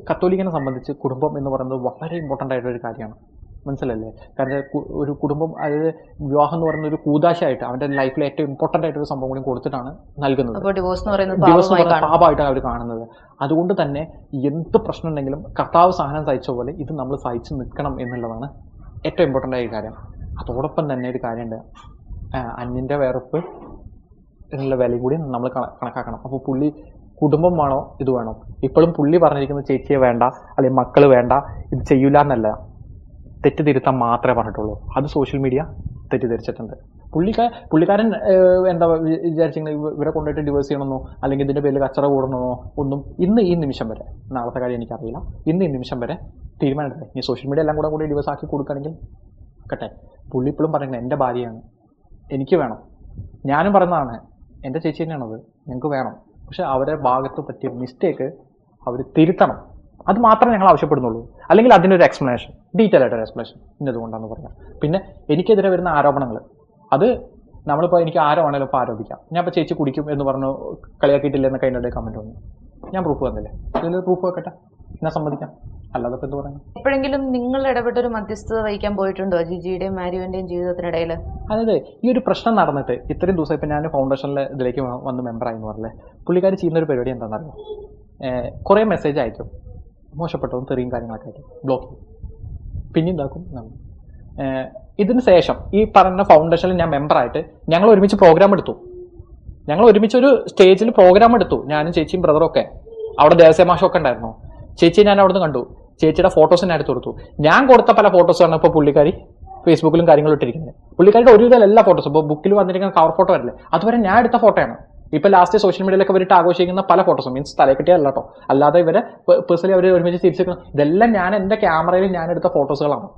കത്തോലിക്കനെ സംബന്ധിച്ച് കുടുംബം എന്ന് പറയുന്നത് വളരെ ഇമ്പോർട്ടൻ്റ് ആയിട്ടൊരു കാര്യമാണ്, മനസ്സിലല്ലേ? കാരണം ഒരു കുടുംബം, അതായത് വിവാഹം എന്ന് പറയുന്ന ഒരു കൂതാശയായിട്ട് അവൻ്റെ ലൈഫിലെ ഏറ്റവും ഇമ്പോർട്ടൻ്റ് ആയിട്ടൊരു സംഭവം കൂടി കൊടുത്തിട്ടാണ് നൽകുന്നത്. ഡിവോഴ്സ് എന്ന് പറയുന്നത് പാപമായിട്ടാണ് അവർ കാണുന്നത്. അതുകൊണ്ട് തന്നെ എന്ത് പ്രശ്നം ഉണ്ടെങ്കിലും കർത്താവ് സഹനം സഹിച്ച പോലെ ഇത് നമ്മൾ സഹിച്ച് നിൽക്കണം എന്നുള്ളതാണ് ഏറ്റവും ഇമ്പോർട്ടൻ്റ് ആയ കാര്യം. അതോടൊപ്പം തന്നെ ഒരു കാര്യമുണ്ട്, അന്യൻ്റെ വേർപ്പ് എന്നുള്ള വിലയും കൂടി നമ്മൾ കണക്കാക്കണം. അപ്പോൾ പുള്ളി കുടുംബം വേണോ ഇത് വേണോ? ഇപ്പോഴും പുള്ളി പറഞ്ഞിരിക്കുന്നത് ചേച്ചിയെ വേണ്ട, അല്ലെങ്കിൽ മക്കൾ വേണ്ട, ഇത് ചെയ്യൂല എന്നല്ല, തെറ്റ് തിരുത്താൻ മാത്രമേ പറഞ്ഞിട്ടുള്ളൂ. അത് സോഷ്യൽ മീഡിയ തെറ്റിദ്ധരിച്ചിട്ടുണ്ട്. പുള്ളിക്കാരൻ എന്താ വിചാരിച്ചിങ്ങനെ ഇവരെ കൊണ്ടുപോയിട്ട് ഡിവേഴ്സ് ചെയ്യണമെന്നോ അല്ലെങ്കിൽ ഇതിൻ്റെ പേരിൽ കച്ചറ കൂടണമെന്നോ ഒന്നും ഈ നിമിഷം വരെ, നാളത്തെ കാര്യം എനിക്കറിയില്ല, ഈ നിമിഷം വരെ തീരുമാനമില്ല. ഇനി സോഷ്യൽ മീഡിയ എല്ലാം കൂടെ ഡിവേഴ്സ് ആക്കി കൊടുക്കുകയാണെങ്കിൽ ആക്കട്ടെ. പുള്ളി ഇപ്പോഴും പറയുന്നത് എൻ്റെ ഭാര്യയാണ്, എനിക്ക് വേണം. ഞാനും പറയുന്നതാണ്, എൻ്റെ ചേച്ചി തന്നെയാണത്, ഞങ്ങൾക്ക് വേണം. പക്ഷെ അവരുടെ ഭാഗത്ത് പറ്റിയ മിസ്റ്റേക്ക് അവർ തിരുത്തണം. അത് മാത്രമേ ഞങ്ങൾ ആവശ്യപ്പെടുന്നുള്ളൂ. അല്ലെങ്കിൽ അതിനൊരു എക്സ്പ്ലനേഷൻ, ഡീറ്റെയിൽ ആയിട്ടൊരു എക്സ്പ്ലനേഷൻ, ഇന്നതുകൊണ്ടാണെന്ന് പറയാം. പിന്നെ എനിക്കെതിരെ വരുന്ന ആരോപണങ്ങൾ, അത് നമ്മളിപ്പോൾ എനിക്ക് ആരോ ആണെങ്കിലും ഇപ്പോൾ ആരോപിക്കാം. ഞാൻ ഇപ്പോൾ ചേച്ചി കുടിക്കും എന്ന് പറഞ്ഞു കളിയാക്കിയിട്ടില്ല എന്നൊക്കെ അതിൻ്റെ കമൻറ്റ് വന്നു. ഞാൻ പ്രൂഫ് തന്നില്ലേ, ഇതിൽ പ്രൂഫ് വെക്കട്ടെ, ഞാൻ സമ്മതിക്കാം. അല്ലാതെ ഇപ്പോൾ എന്ത് പറയുന്നത്? എപ്പോഴെങ്കിലും നിങ്ങൾ ഇടപെട്ടൊരു മധ്യസ്ഥത വഹിക്കാൻ പോയിട്ടുണ്ടോ ജിജിയുടെയും മാരിയോന്റെയും ജീവിതത്തിനിടയിൽ? അതായത് ഈ ഒരു പ്രശ്നം നടന്നിട്ട് ഇത്രയും ദിവസം ഇപ്പം ഞാൻ ഫൗണ്ടേഷനിലെ ഇതിലേക്ക് വന്ന് മെമ്പറായി എന്ന് പറഞ്ഞില്ലേ, പുള്ളിക്കാർ ചെയ്യുന്നൊരു പരിപാടി എന്താണെന്നറിയോ, കുറേ മെസ്സേജ് അയക്കും, മോശപ്പെട്ടതും തെറിയും കാര്യങ്ങളൊക്കെ ആയിട്ട് ബ്ലോക്ക് ചെയ്യും, പിന്നെ എന്താക്കും നമ്മൾ. ഇതിന് ശേഷം ഈ പറഞ്ഞ ഫൗണ്ടേഷനിൽ ഞാൻ മെമ്പറായിട്ട് ഞങ്ങൾ ഒരുമിച്ച് പ്രോഗ്രാം എടുത്തു. ഞങ്ങൾ ഒരുമിച്ചൊരു സ്റ്റേജിൽ പ്രോഗ്രാം എടുത്തു, ഞാനും ചേച്ചിയും ബ്രദറും ഒക്കെ. അവിടെ ദേവസ്യമാഷമൊക്കെ ഉണ്ടായിരുന്നു. ചേച്ചി ഞാൻ അവിടെ നിന്ന് കണ്ടു, ചേച്ചിയുടെ ഫോട്ടോസ് ഞാൻ എടുത്ത് കൊടുത്തു. ഞാൻ കൊടുത്ത പല ഫോട്ടോസാണ് ഇപ്പോൾ പുള്ളിക്കാരി ഫേസ്ബുക്കിലും കാര്യങ്ങളും ഇട്ടിരിക്കുന്നത്. പുള്ളിക്കാരുടെ ഒരുവിധം എല്ലാ ഫോട്ടോസും, ഇപ്പോൾ ബുക്കിൽ വന്നിരിക്കുന്ന കവർ ഫോട്ടോ വരില്ലേ, അതുവരെ ഞാൻ എടുത്ത ഫോട്ടോയാണ്. ഇപ്പോൾ ലാസ്റ്റ് സോഷ്യൽ മീഡിയയിലൊക്കെ ഇവരിട്ട് ആഘോഷിക്കുന്ന പല ഫോട്ടോസും, മീൻസ് തലക്കെട്ടിയല്ല കേട്ടോ, അല്ലാതെ ഇവരെ പേഴ്സണലി അവർ ഒരുമിച്ച് തിരിച്ചെടുക്കുന്ന ഇതെല്ലാം ഞാൻ എൻ്റെ ക്യാമറയിൽ ഞാൻ എടുത്ത ഫോട്ടോസുകളാണ്.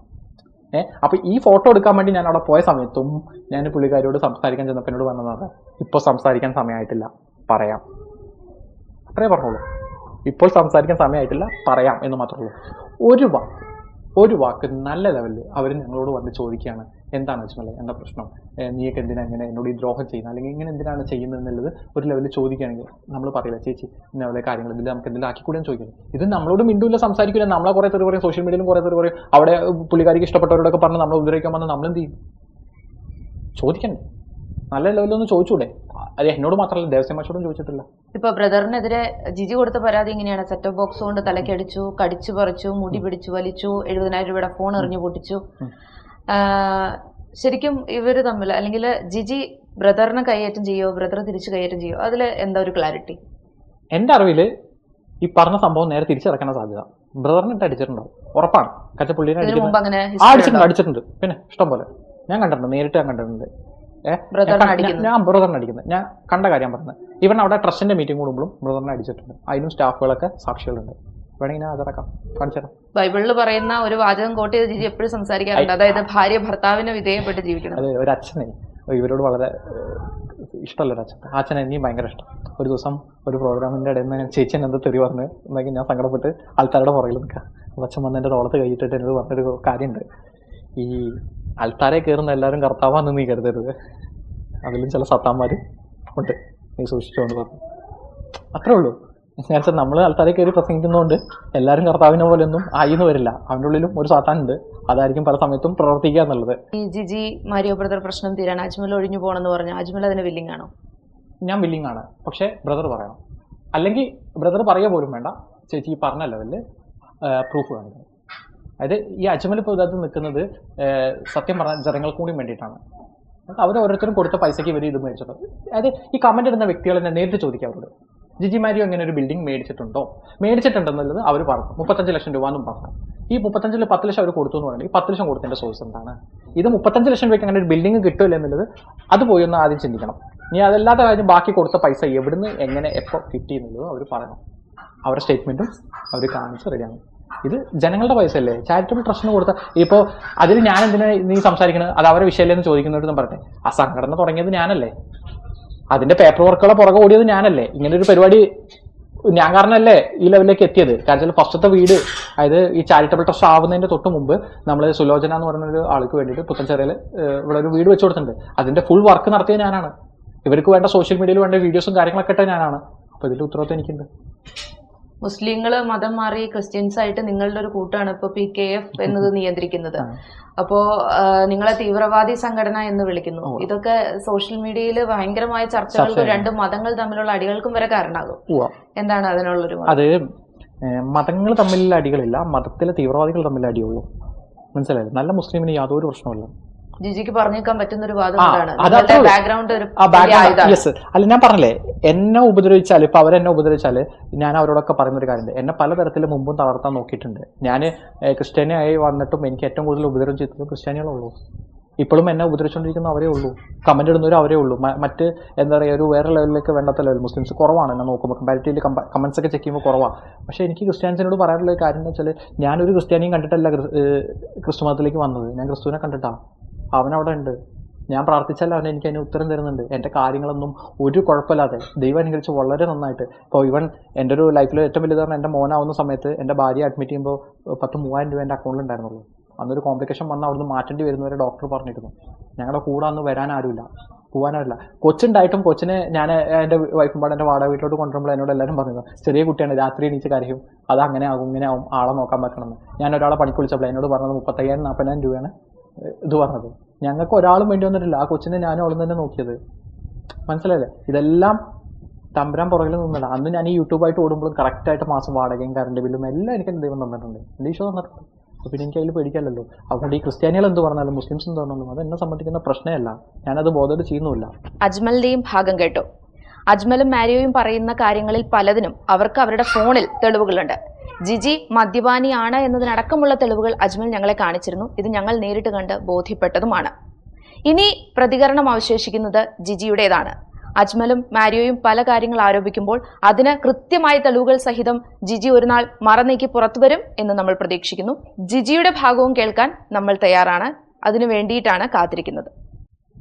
അപ്പോൾ ഈ ഫോട്ടോ എടുക്കാൻ വേണ്ടി ഞാൻ അവിടെ പോയ സമയത്തും ഞാൻ പുള്ളിക്കാരോട് സംസാരിക്കാൻ ചെന്നപ്പോൾ എന്നോട് പറഞ്ഞതാണ്, ഇപ്പോൾ സംസാരിക്കാൻ സമയമായിട്ടില്ല, പറയാം, അത്രേ പറഞ്ഞോളൂ. ഇപ്പോൾ സംസാരിക്കാൻ സമയമായിട്ടില്ല, പറയാം എന്ന് മാത്രമേ ഉള്ളൂ. ഒരു വാക്ക് നല്ല ലെവലിൽ അവർ ഞങ്ങളോട് വന്ന് ചോദിക്കുകയാണ്, എന്താണ് അജ്മലെ എന്താ പ്രശ്നം, നീയൊക്കെ എന്തിനാണ് ഇങ്ങനെ എന്നോട് ഈ ദ്രോഹം ചെയ്യുന്നത്, അല്ലെങ്കിൽ ഇങ്ങനെ എന്തിനാണ് ചെയ്യുന്നത് എന്നുള്ളത് ഒരു ലെവലിൽ ചോദിക്കുകയാണെങ്കിൽ നമ്മൾ പറയില്ല, ചേച്ചി ഇന്ന കാര്യങ്ങൾ ഇതിൽ നമുക്ക് എന്തെങ്കിലും ആക്കിക്കൂടെന്ന് ചോദിക്കുന്നത്. ഇത് നമ്മളോട് മിണ്ടൂല്ല, സംസാരിക്കില്ല, നമ്മളെ കുറേ തെറി പറയും, സോഷ്യൽ മീഡിയയിലും കുറേ തെറി പറയും, അവിടെ പുള്ളിക്കാരിക്ക് ഇഷ്ടപ്പെട്ടവരോടൊക്കെ പറഞ്ഞ് നമ്മൾ ഉപദ്രവിക്കാൻ വന്നാൽ നമ്മളെന്ത് ചെയ്യും? ചോദിക്കണ്ടേ? നല്ല ലെവലൊന്നും ചോദിച്ചൂടെ? അത് എന്നോട് മാത്രമല്ല, ദേവസ്യമാഷോടും ചോദിച്ചിട്ടില്ല. ഇപ്പൊ ബ്രദറിനെതിരെ ജിജി കൊടുത്ത പരാതി ഇങ്ങനെയാണ്, സെറ്റപ്പ് ബോക്സ് കൊണ്ട് തലക്കടിച്ചു, കടിച്ചു പറിച്ചു, മുടി പിടിച്ചു വലിച്ചു, 70,000 രൂപയുടെ ഫോൺ എറിഞ്ഞു പൊട്ടിച്ചു. ശരിക്കും ഇവര് തമ്മിൽ, അല്ലെങ്കിൽ ജിജി ബ്രദറിനെ കൈയേറ്റം ചെയ്യോ, ബ്രദർ തിരിച്ചു കൈയേറ്റം ചെയ്യോ, അതിൽ എന്താ ഒരു ക്ലാരിറ്റി? എൻ്റെ അറിവിൽ ഈ പറഞ്ഞ സംഭവം നേരെ തിരിച്ചിറക്കാൻ സാധ്യത. ബ്രദറിനിട്ട് അടിച്ചിട്ടുണ്ടാവും, ഉറപ്പാണ്. കച്ച പുള്ളിനെ അടിച്ചിട്ടുണ്ട്, പിന്നെ ഇഷ്ടം പോലെ ഞാൻ കണ്ടിട്ടുണ്ട്, നേരിട്ട് ഞാൻ കണ്ടിട്ടുണ്ട്. ഞാൻ ബ്രദറിനെ അടിക്കുന്നത് ഞാൻ കണ്ട കാര്യം പറഞ്ഞത്. ഈവൻ അവിടെ ട്രസ്റ്റിന്റെ മീറ്റിംഗ് കൂടുമ്പോഴും ബ്രദറിനെ അടിച്ചിട്ടുണ്ട്. അതിനും സ്റ്റാഫുകളൊക്കെ സാക്ഷികളുണ്ട്. വേണമെങ്കിൽ ഞാൻ അതിറക്കാം, കാണിച്ചു തരാം. ബൈബിളിൽ പറയുന്ന ഒരു വാചകം കോട്ട് ചെയ്ത് ജിജി എപ്പോഴും സംസാരിക്കാറുണ്ട്, അതായത് ഭാര്യ ഭർത്താവിന് വിധേയപ്പെട്ട് ജീവിക്കണം. അത് ഒരു അച്ഛനെ ഇവരോട് വളരെ ഇഷ്ടമല്ല ഒരു അച്ഛൻ. ആ അച്ഛനെ എനിക്ക് ഭയങ്കര ഇഷ്ടം. ഒരു ദിവസം ഒരു പ്രോഗ്രാമിൻ്റെ ഇടയിൽ നിന്ന് ചേച്ചി എന്നെ തെറി പറഞ്ഞ് എന്നെങ്കിൽ ഞാൻ സങ്കടപ്പെട്ട് ആൾക്കാരുടെ പുറകിൽ നിൽക്കാം. അച്ഛൻ വന്ന് എൻ്റെ തോളത്ത് കഴിച്ചിട്ട് എന്നോട് പറഞ്ഞൊരു കാര്യമുണ്ട്, ഈ ആൾക്കാരെ കയറുന്ന എല്ലാവരും കർത്താവാന്ന് നീ കരുതരുത്, അതിലും ചില സത്താന്മാർ ഉണ്ട്, നീ സൂക്ഷിച്ചുകൊണ്ട് പറഞ്ഞു. അത്രേ ഉള്ളൂ. ഞാൻ വെച്ചാൽ നമ്മൾ ആൾക്കാരെ കയറി പ്രസംഗിക്കുന്നതുകൊണ്ട് എല്ലാവരും കർത്താവിനെ പോലെ ഒന്നും ആയിന്ന് വരില്ല. അവൻ്റെ ഉള്ളിലും ഒരു സാത്താനുണ്ട്, അതായിരിക്കും പല സമയത്തും പ്രവർത്തിക്കുക എന്നുള്ളത്. ഈ ജിജി മാരിയോ ബ്രദർ പ്രശ്നം തീരാൻ അജ്മൽ ഒഴിഞ്ഞു പോകണമെന്ന് പറഞ്ഞു, അജ്മൽ അതിന് വില്ലിംഗ് ആണോ? ഞാൻ വില്ലിംഗ് ആണ്, പക്ഷേ ബ്രദർ പറയണം. അല്ലെങ്കിൽ ബ്രദർ പറയുക പോലും വേണ്ട, ചേച്ചി ഈ പറഞ്ഞ ലെവലിൽ പ്രൂഫ് കാണിക്കണം. അതായത് ഈ അജ്മൽ ഇപ്പോൾ ഇതിനകത്ത് നിൽക്കുന്നത് സത്യം പറഞ്ഞാൽ ജനങ്ങൾക്ക് കൂടി വേണ്ടിയിട്ടാണ്. അവർ ഓരോരുത്തരും കൊടുത്ത പൈസയ്ക്ക് ഇവർ ഇത് മേടിച്ചത്. അതായത് ഈ കമൻ്റ് ഇടുന്ന വ്യക്തികൾ തന്നെ നേരിട്ട് ചോദിക്കുക അവരോട്, ജിജി മാരിയോ ഇങ്ങനെ ഒരു ബിൽഡിംഗ് മേടിച്ചിട്ടുണ്ടെന്നുള്ളത് അവർ പറഞ്ഞു. 35 ലക്ഷം രൂപ എന്നും പറഞ്ഞു. ഈ 35-ൽ 10 ലക്ഷം അവർ കൊടുത്തു എന്ന് പറയുന്നത് ഈ 10 ലക്ഷം കൊടുത്തതിൻ്റെ സോഴ്സ് എന്താണ്? ഇത് 35 ലക്ഷം രൂപയ്ക്ക് അങ്ങനെ ഒരു ബിൽഡിംഗ് കിട്ടില്ല എന്നുള്ളത് അത് പോയി ഒന്ന് ആദ്യം ചിന്തിക്കണം. ഇനി അതല്ലാത്ത കാര്യം ബാക്കി കൊടുത്ത പൈസ എവിടുന്ന് എങ്ങനെ എപ്പോൾ കിട്ടി എന്നുള്ളത് അവർ പറയണം. അവരുടെ സ്റ്റേറ്റ്മെൻറ്റും അവർ കാണിച്ച് റെഡിയാണ്. ഇത് ജനങ്ങളുടെ പൈസ അല്ലേ, ചാരിറ്റബിൾ ട്രസ്റ്റിന് കൊടുത്ത. ഇപ്പോൾ അതിൽ ഞാൻ എന്തിനാ നീ സംസാരിക്കുന്നത്, അത് അവരുടെ വിഷയമല്ലെന്ന് ചോദിക്കുന്നവരും പറയട്ടെ. ആ സംഘടന തുടങ്ങിയത് ഞാനല്ലേ, അതിൻ്റെ പേപ്പർ വർക്കുകളെ പുറകെ ഓടിയത് ഞാനല്ലേ, ഇങ്ങനെ ഒരു പരിപാടി ഞാൻ കാരണമല്ലേ ഈ ലെവലിലേക്ക് എത്തിയത്. കാരണം ഫസ്റ്റത്തെ വീട്, അതായത് ഈ ചാരിറ്റബിൾ ട്രസ്റ്റ് ആവുന്നതിൻ്റെ തൊട്ട് മുമ്പ് നമ്മൾ സുലോചന എന്ന് പറയുന്ന ഒരു ആൾക്ക് വേണ്ടിയിട്ട് പുത്തൻചെറിയിൽ ഇവിടെ ഒരു വീട് വെച്ച് കൊടുത്തിട്ടുണ്ട്. അതിൻ്റെ ഫുൾ വർക്ക് നടത്തിയത് ഞാനാണ്. ഇവർക്ക് വേണ്ട സോഷ്യൽ മീഡിയയിൽ വേണ്ട വീഡിയോസും കാര്യങ്ങളൊക്കെ ഇട്ടത് ഞാനാണ്. അപ്പോൾ ഇതിൻ്റെ ഉത്തരവാദിത്വം എനിക്കുണ്ട്. മുസ്ലിങ്ങൾ മതം മാറി ക്രിസ്ത്യൻസ് ആയിട്ട് നിങ്ങളുടെ ഒരു കൂട്ടാണ് ഇപ്പോൾ PKF എന്നത് നിയന്ത്രിക്കുന്നത്. അപ്പോ നിങ്ങളെ തീവ്രവാദി സംഘടന എന്ന് വിളിക്കുന്നു. ഇതൊക്കെ സോഷ്യൽ മീഡിയയിൽ ഭയങ്കരമായ ചർച്ചകൾക്കും രണ്ട് മതങ്ങൾ തമ്മിലുള്ള അടികൾക്കും വരെ കാരണമാകും. എന്താണ് അതിനുള്ളൊരു? അത് മതങ്ങൾ തമ്മിലുള്ള അടികളില്ല, മതത്തിലെ തീവ്രവാദികൾ തമ്മിലുള്ള അടിയുള്ളൂ. മനസ്സിലായില്ലേ? നല്ല മുസ്ലിമിന് യാതൊരു പ്രശ്നമില്ല. ജിജിക്ക് പറഞ്ഞേക്കാൻ പറ്റുന്ന ഒരു വാദം. അല്ല, ഞാൻ പറഞ്ഞില്ലേ, എന്നെ ഉപദ്രവിച്ചാൽ, ഇപ്പൊ അവരെന്നെ ഉപദ്രവിച്ചാൽ ഞാൻ അവരോടൊക്കെ പറയുന്ന ഒരു കാര്യമുണ്ട്. എന്നെ പലതരത്തിൽ മുമ്പും തളർത്താൻ നോക്കിയിട്ടുണ്ട്. ഞാൻ ക്രിസ്ത്യാനിയായി വന്നിട്ടും എനിക്ക് ഏറ്റവും കൂടുതൽ ഉപദ്രവം ചെയ്തത് ക്രിസ്ത്യാനികളുള്ളൂ. ഇപ്പോഴും എന്നെ ഉപദ്രവിച്ചുകൊണ്ടിരിക്കുന്ന അവരേ ഉള്ളൂ, കമന്റ് ഇടുന്നവരും അവരേ ഉള്ളൂ. മറ്റ് എന്താ പറയുക, ഒരു വേറെ ലെവലിലേക്ക് വേണ്ടാത്ത ലെവൽ മുസ്ലിംസ് കുറവാണ് എന്നെ നോക്കുമ്പോൾ. കമ്പാരിറ്റീവ്ലി കമന്റ്സ് ഒക്കെ ചെക്ക് ചെയ്യുമ്പോൾ കുറവാണ്. പക്ഷേ എനിക്ക് ക്രിസ്ത്യാനിസിനോട് പറയാനുള്ള കാര്യം എന്ന് വെച്ചാൽ, ഞാനൊരു ക്രിസ്ത്യാനിയും കണ്ടിട്ടല്ല ക്രിസ്തു മതത്തിലേക്ക് വന്നത്. ഞാൻ ക്രിസ്തുവിനെ കണ്ടിട്ടാണ്. അവനവിടെ ഉണ്ട്, ഞാൻ പ്രാർത്ഥിച്ചാൽ അവൻ എനിക്ക് അതിന് ഉത്തരം തരുന്നുണ്ട്. എൻ്റെ കാര്യങ്ങളൊന്നും ഒരു കുഴപ്പമില്ലാതെ ദൈവം അനുകരിച്ച് വളരെ നന്നായിട്ട്. ഇപ്പോൾ ഇവൻ എൻ്റെ ഒരു ലൈഫിൽ ഏറ്റവും വലിയ കാരണം, എൻ്റെ മോനാവുന്ന സമയത്ത് എൻ്റെ ഭാര്യ അഡ്മിറ്റ് ചെയ്യുമ്പോൾ 10,000-3000 രൂപ എൻ്റെ അക്കൗണ്ടിൽ ഉണ്ടായിരുന്നുള്ളൂ. അന്നൊരു കോംപ്ലിക്കേഷൻ വന്ന് അവിടുന്ന് മാറ്റേണ്ടി വരുന്നവരെ ഡോക്ടർ പറഞ്ഞിരുന്നു. ഞങ്ങളുടെ കൂടെ അന്ന് വരാൻ ആരുമില്ല, പോകാനാവില്ല. കൊച്ചുണ്ടായിട്ടും കൊച്ചിനെ ഞാൻ എൻ്റെ വൈഫും പാടെ എൻ്റെ വാടക വീട്ടിലോട്ട് കൊണ്ടുവരുമ്പോൾ എന്നോട് എല്ലാവരും പറഞ്ഞത്, ചെറിയ കുട്ടിയാണ്, രാത്രി എണീച്ച് കരയും, അത് അങ്ങനെ ആകും ഇങ്ങനെ ആവും, ആളെ നോക്കാൻ പറ്റണമെന്ന്. ഞാൻ ഒരാളെ പണിക്ക് വിളിച്ചപ്പോൾ എന്നോട് പറഞ്ഞത് 35,000-40,000 രൂപയാണ് ഇത് പറഞ്ഞത്. ഞങ്ങൾക്ക് ഒരാളും വേണ്ടി വന്നിട്ടില്ല, ആ കൊച്ചിനെ ഞാനും അവളും തന്നെ നോക്കിയത്. മനസ്സിലായില്ലേ? ഇതെല്ലാം തമ്പുരാൻ പുറകിൽ നിന്നില്ല. അന്ന് ഞാൻ ഈ യൂട്യൂബായിട്ട് ഓടുമ്പോഴും കറക്റ്റായിട്ട് മാസം വാടകയും കറണ്ട് ബില്ലും എല്ലാം എനിക്ക് ദൈവം തന്നിട്ടുണ്ട്, എൻ്റെ ഈശോ തന്നിട്ടുണ്ട്. അപ്പോൾ പിന്നെ എനിക്ക് അതിൽ പേടിക്കാമല്ലോ. അതുകൊണ്ട് ഈ ക്രിസ്ത്യാനികൾ എന്ത് പറഞ്ഞാലും മുസ്ലിംസ് എന്ത് പറഞ്ഞാലും അത് എന്നെ സംബന്ധിക്കുന്ന പ്രശ്നമല്ല, ഞാനത് ബോധം ചെയ്യുന്നുമില്ല. അജ്മലിന്റെയും ഭാഗം കേട്ടോ. അജ്മലും മാരിയോയും പറയുന്ന കാര്യങ്ങളിൽ പലതിനും അവർക്ക് അവരുടെ ഫോണിൽ തെളിവുകളുണ്ട്. ജിജി മദ്യപാനിയാണ് എന്നതിനടക്കമുള്ള തെളിവുകൾ അജ്മൽ ഞങ്ങളെ കാണിച്ചിരുന്നു. ഇത് ഞങ്ങൾ നേരിട്ട് കണ്ട് ബോധ്യപ്പെട്ടതുമാണ്. ഇനി പ്രതികരണം അവശേഷിക്കുന്നത് ജിജിയുടേതാണ്. അജ്മലും മാരിയോയും പല കാര്യങ്ങൾ ആരോപിക്കുമ്പോൾ അതിന് കൃത്യമായ തെളിവുകൾ സഹിതം ജിജി ഒരു നാൾ മറനീക്കി പുറത്തു വരും എന്ന് നമ്മൾ പ്രതീക്ഷിക്കുന്നു. ജിജിയുടെ ഭാഗവും കേൾക്കാൻ നമ്മൾ തയ്യാറാണ്. അതിനു വേണ്ടിയിട്ടാണ് കാത്തിരിക്കുന്നത്.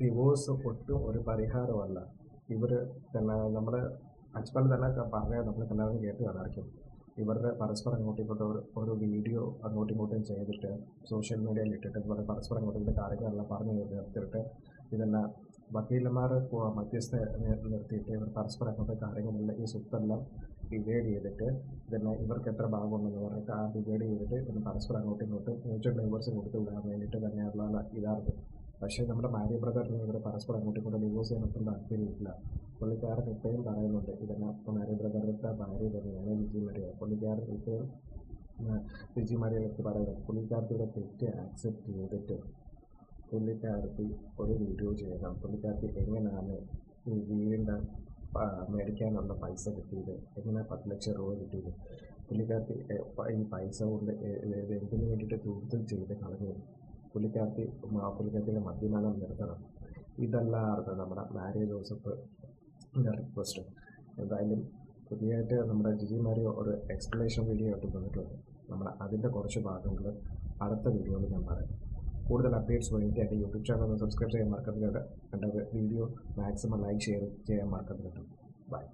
ഡിവോഴ്സ് ഒട്ടും ഒരു പരിഹാരമല്ല. ഇവർ തന്നെ നമ്മുടെ അജ്മൽ തന്നെ പറഞ്ഞാൽ നമ്മൾ എല്ലാവരും കേട്ട് കാണാറിക്കും. ഇവരുടെ പരസ്പരം അങ്ങോട്ടും ഇങ്ങോട്ടും ഒരു വീഡിയോ അങ്ങോട്ടും ഇങ്ങോട്ടും ചെയ്തിട്ട് സോഷ്യൽ മീഡിയയിൽ ഇട്ടിട്ട് ഇവരുടെ പരസ്പരം അങ്ങോട്ടും കാര്യങ്ങളെല്ലാം പറഞ്ഞു നിർത്തിയിട്ട് ഇതെല്ലാം വക്കീലന്മാർ മധ്യസ്ഥ നിർത്തിയിട്ട് ഇവർ പരസ്പരം അങ്ങോട്ട് കാര്യങ്ങളെല്ലാം ഈ സ്വത്തെല്ലാം ഡിവൈഡ് ചെയ്തിട്ട് ഇതെല്ലാം ഇവർക്ക് എത്ര ഭാഗമുണ്ടെന്ന് പറഞ്ഞിട്ട് ആ ഡിവൈഡ് ചെയ്തിട്ട് പിന്നെ പരസ്പരം അങ്ങോട്ടും ഇങ്ങോട്ടും മ്യൂച്വൽ ഡൈവേഴ്സ് കൊടുത്തു വിടാൻ വേണ്ടിയിട്ട് തന്നെയുള്ള ഇതായിരുന്നു. പക്ഷേ നമ്മുടെ മാരിയ ബ്രദറിന് ഇവർ പരസ്പരം അങ്ങോട്ടും ഇങ്ങോട്ടും ഡിവോഴ്സ് ചെയ്യാൻ ഒട്ടും താല്പര്യമില്ല. പുള്ളിക്കാരൻ ഇപ്പോഴും പറയുന്നുണ്ട് ഇതെല്ലാം ഇപ്പോൾ മാരിയ ബ്രദറിൻ്റെ ഭാര്യ തന്നെയാണ് ജിജി മരിയ. പുള്ളിക്കാരൻ ഇപ്പോഴും ജിജി മരിയക്ക് പറയുന്നത് പുള്ളിക്കാരത്തിയുടെ തെറ്റ് ആക്സെപ്റ്റ് ചെയ്തിട്ട് പുള്ളിക്കാരത്തി ഒരു വീഡിയോ ചെയ്യണം. പുള്ളിക്കാരത്തി എങ്ങനെയാണ് ഈ വീടിൻ്റെ മേടിക്കാനുള്ള പൈസ കിട്ടിയത്, എങ്ങനെ 10 ലക്ഷം രൂപ കിട്ടിയത്, പുള്ളിക്കാരത്തി ഈ പൈസ കൊണ്ട് എന്തിനു വേണ്ടിയിട്ട് കൂടുതൽ ചെയ്ത് കളഞ്ഞു, പുള്ളിക്കാരത്തിയുടെ മദ്യപാനം നിർത്തണം. ഇതല്ലായിരുന്നു നമ്മുടെ മാരിയ ജോസഫ് റിക്വസ്റ്റ്. എന്തായാലും പുതിയതായിട്ട് നമ്മുടെ ജിജി മാരിയോ ഒരു എക്സ്പ്ലനേഷൻ വീഡിയോ ആയിട്ട് വന്നിട്ടുണ്ട്. നമ്മൾ അതിൻ്റെ കുറച്ച് ഭാഗങ്ങൾ അടുത്ത വീഡിയോയിൽ ഞാൻ പറയാം. കൂടുതൽ അപ്ഡേറ്റ്സ് വേണ്ടി എൻ്റെ യൂട്യൂബ് ചാനൽ ഒന്ന് സബ്സ്ക്രൈബ് ചെയ്യാൻ മറക്കരുത്. എൻ്റെ വീഡിയോ മാക്സിമം ലൈക്ക് ഷെയർ ചെയ്യാൻ മറക്കരുത്. ബൈ.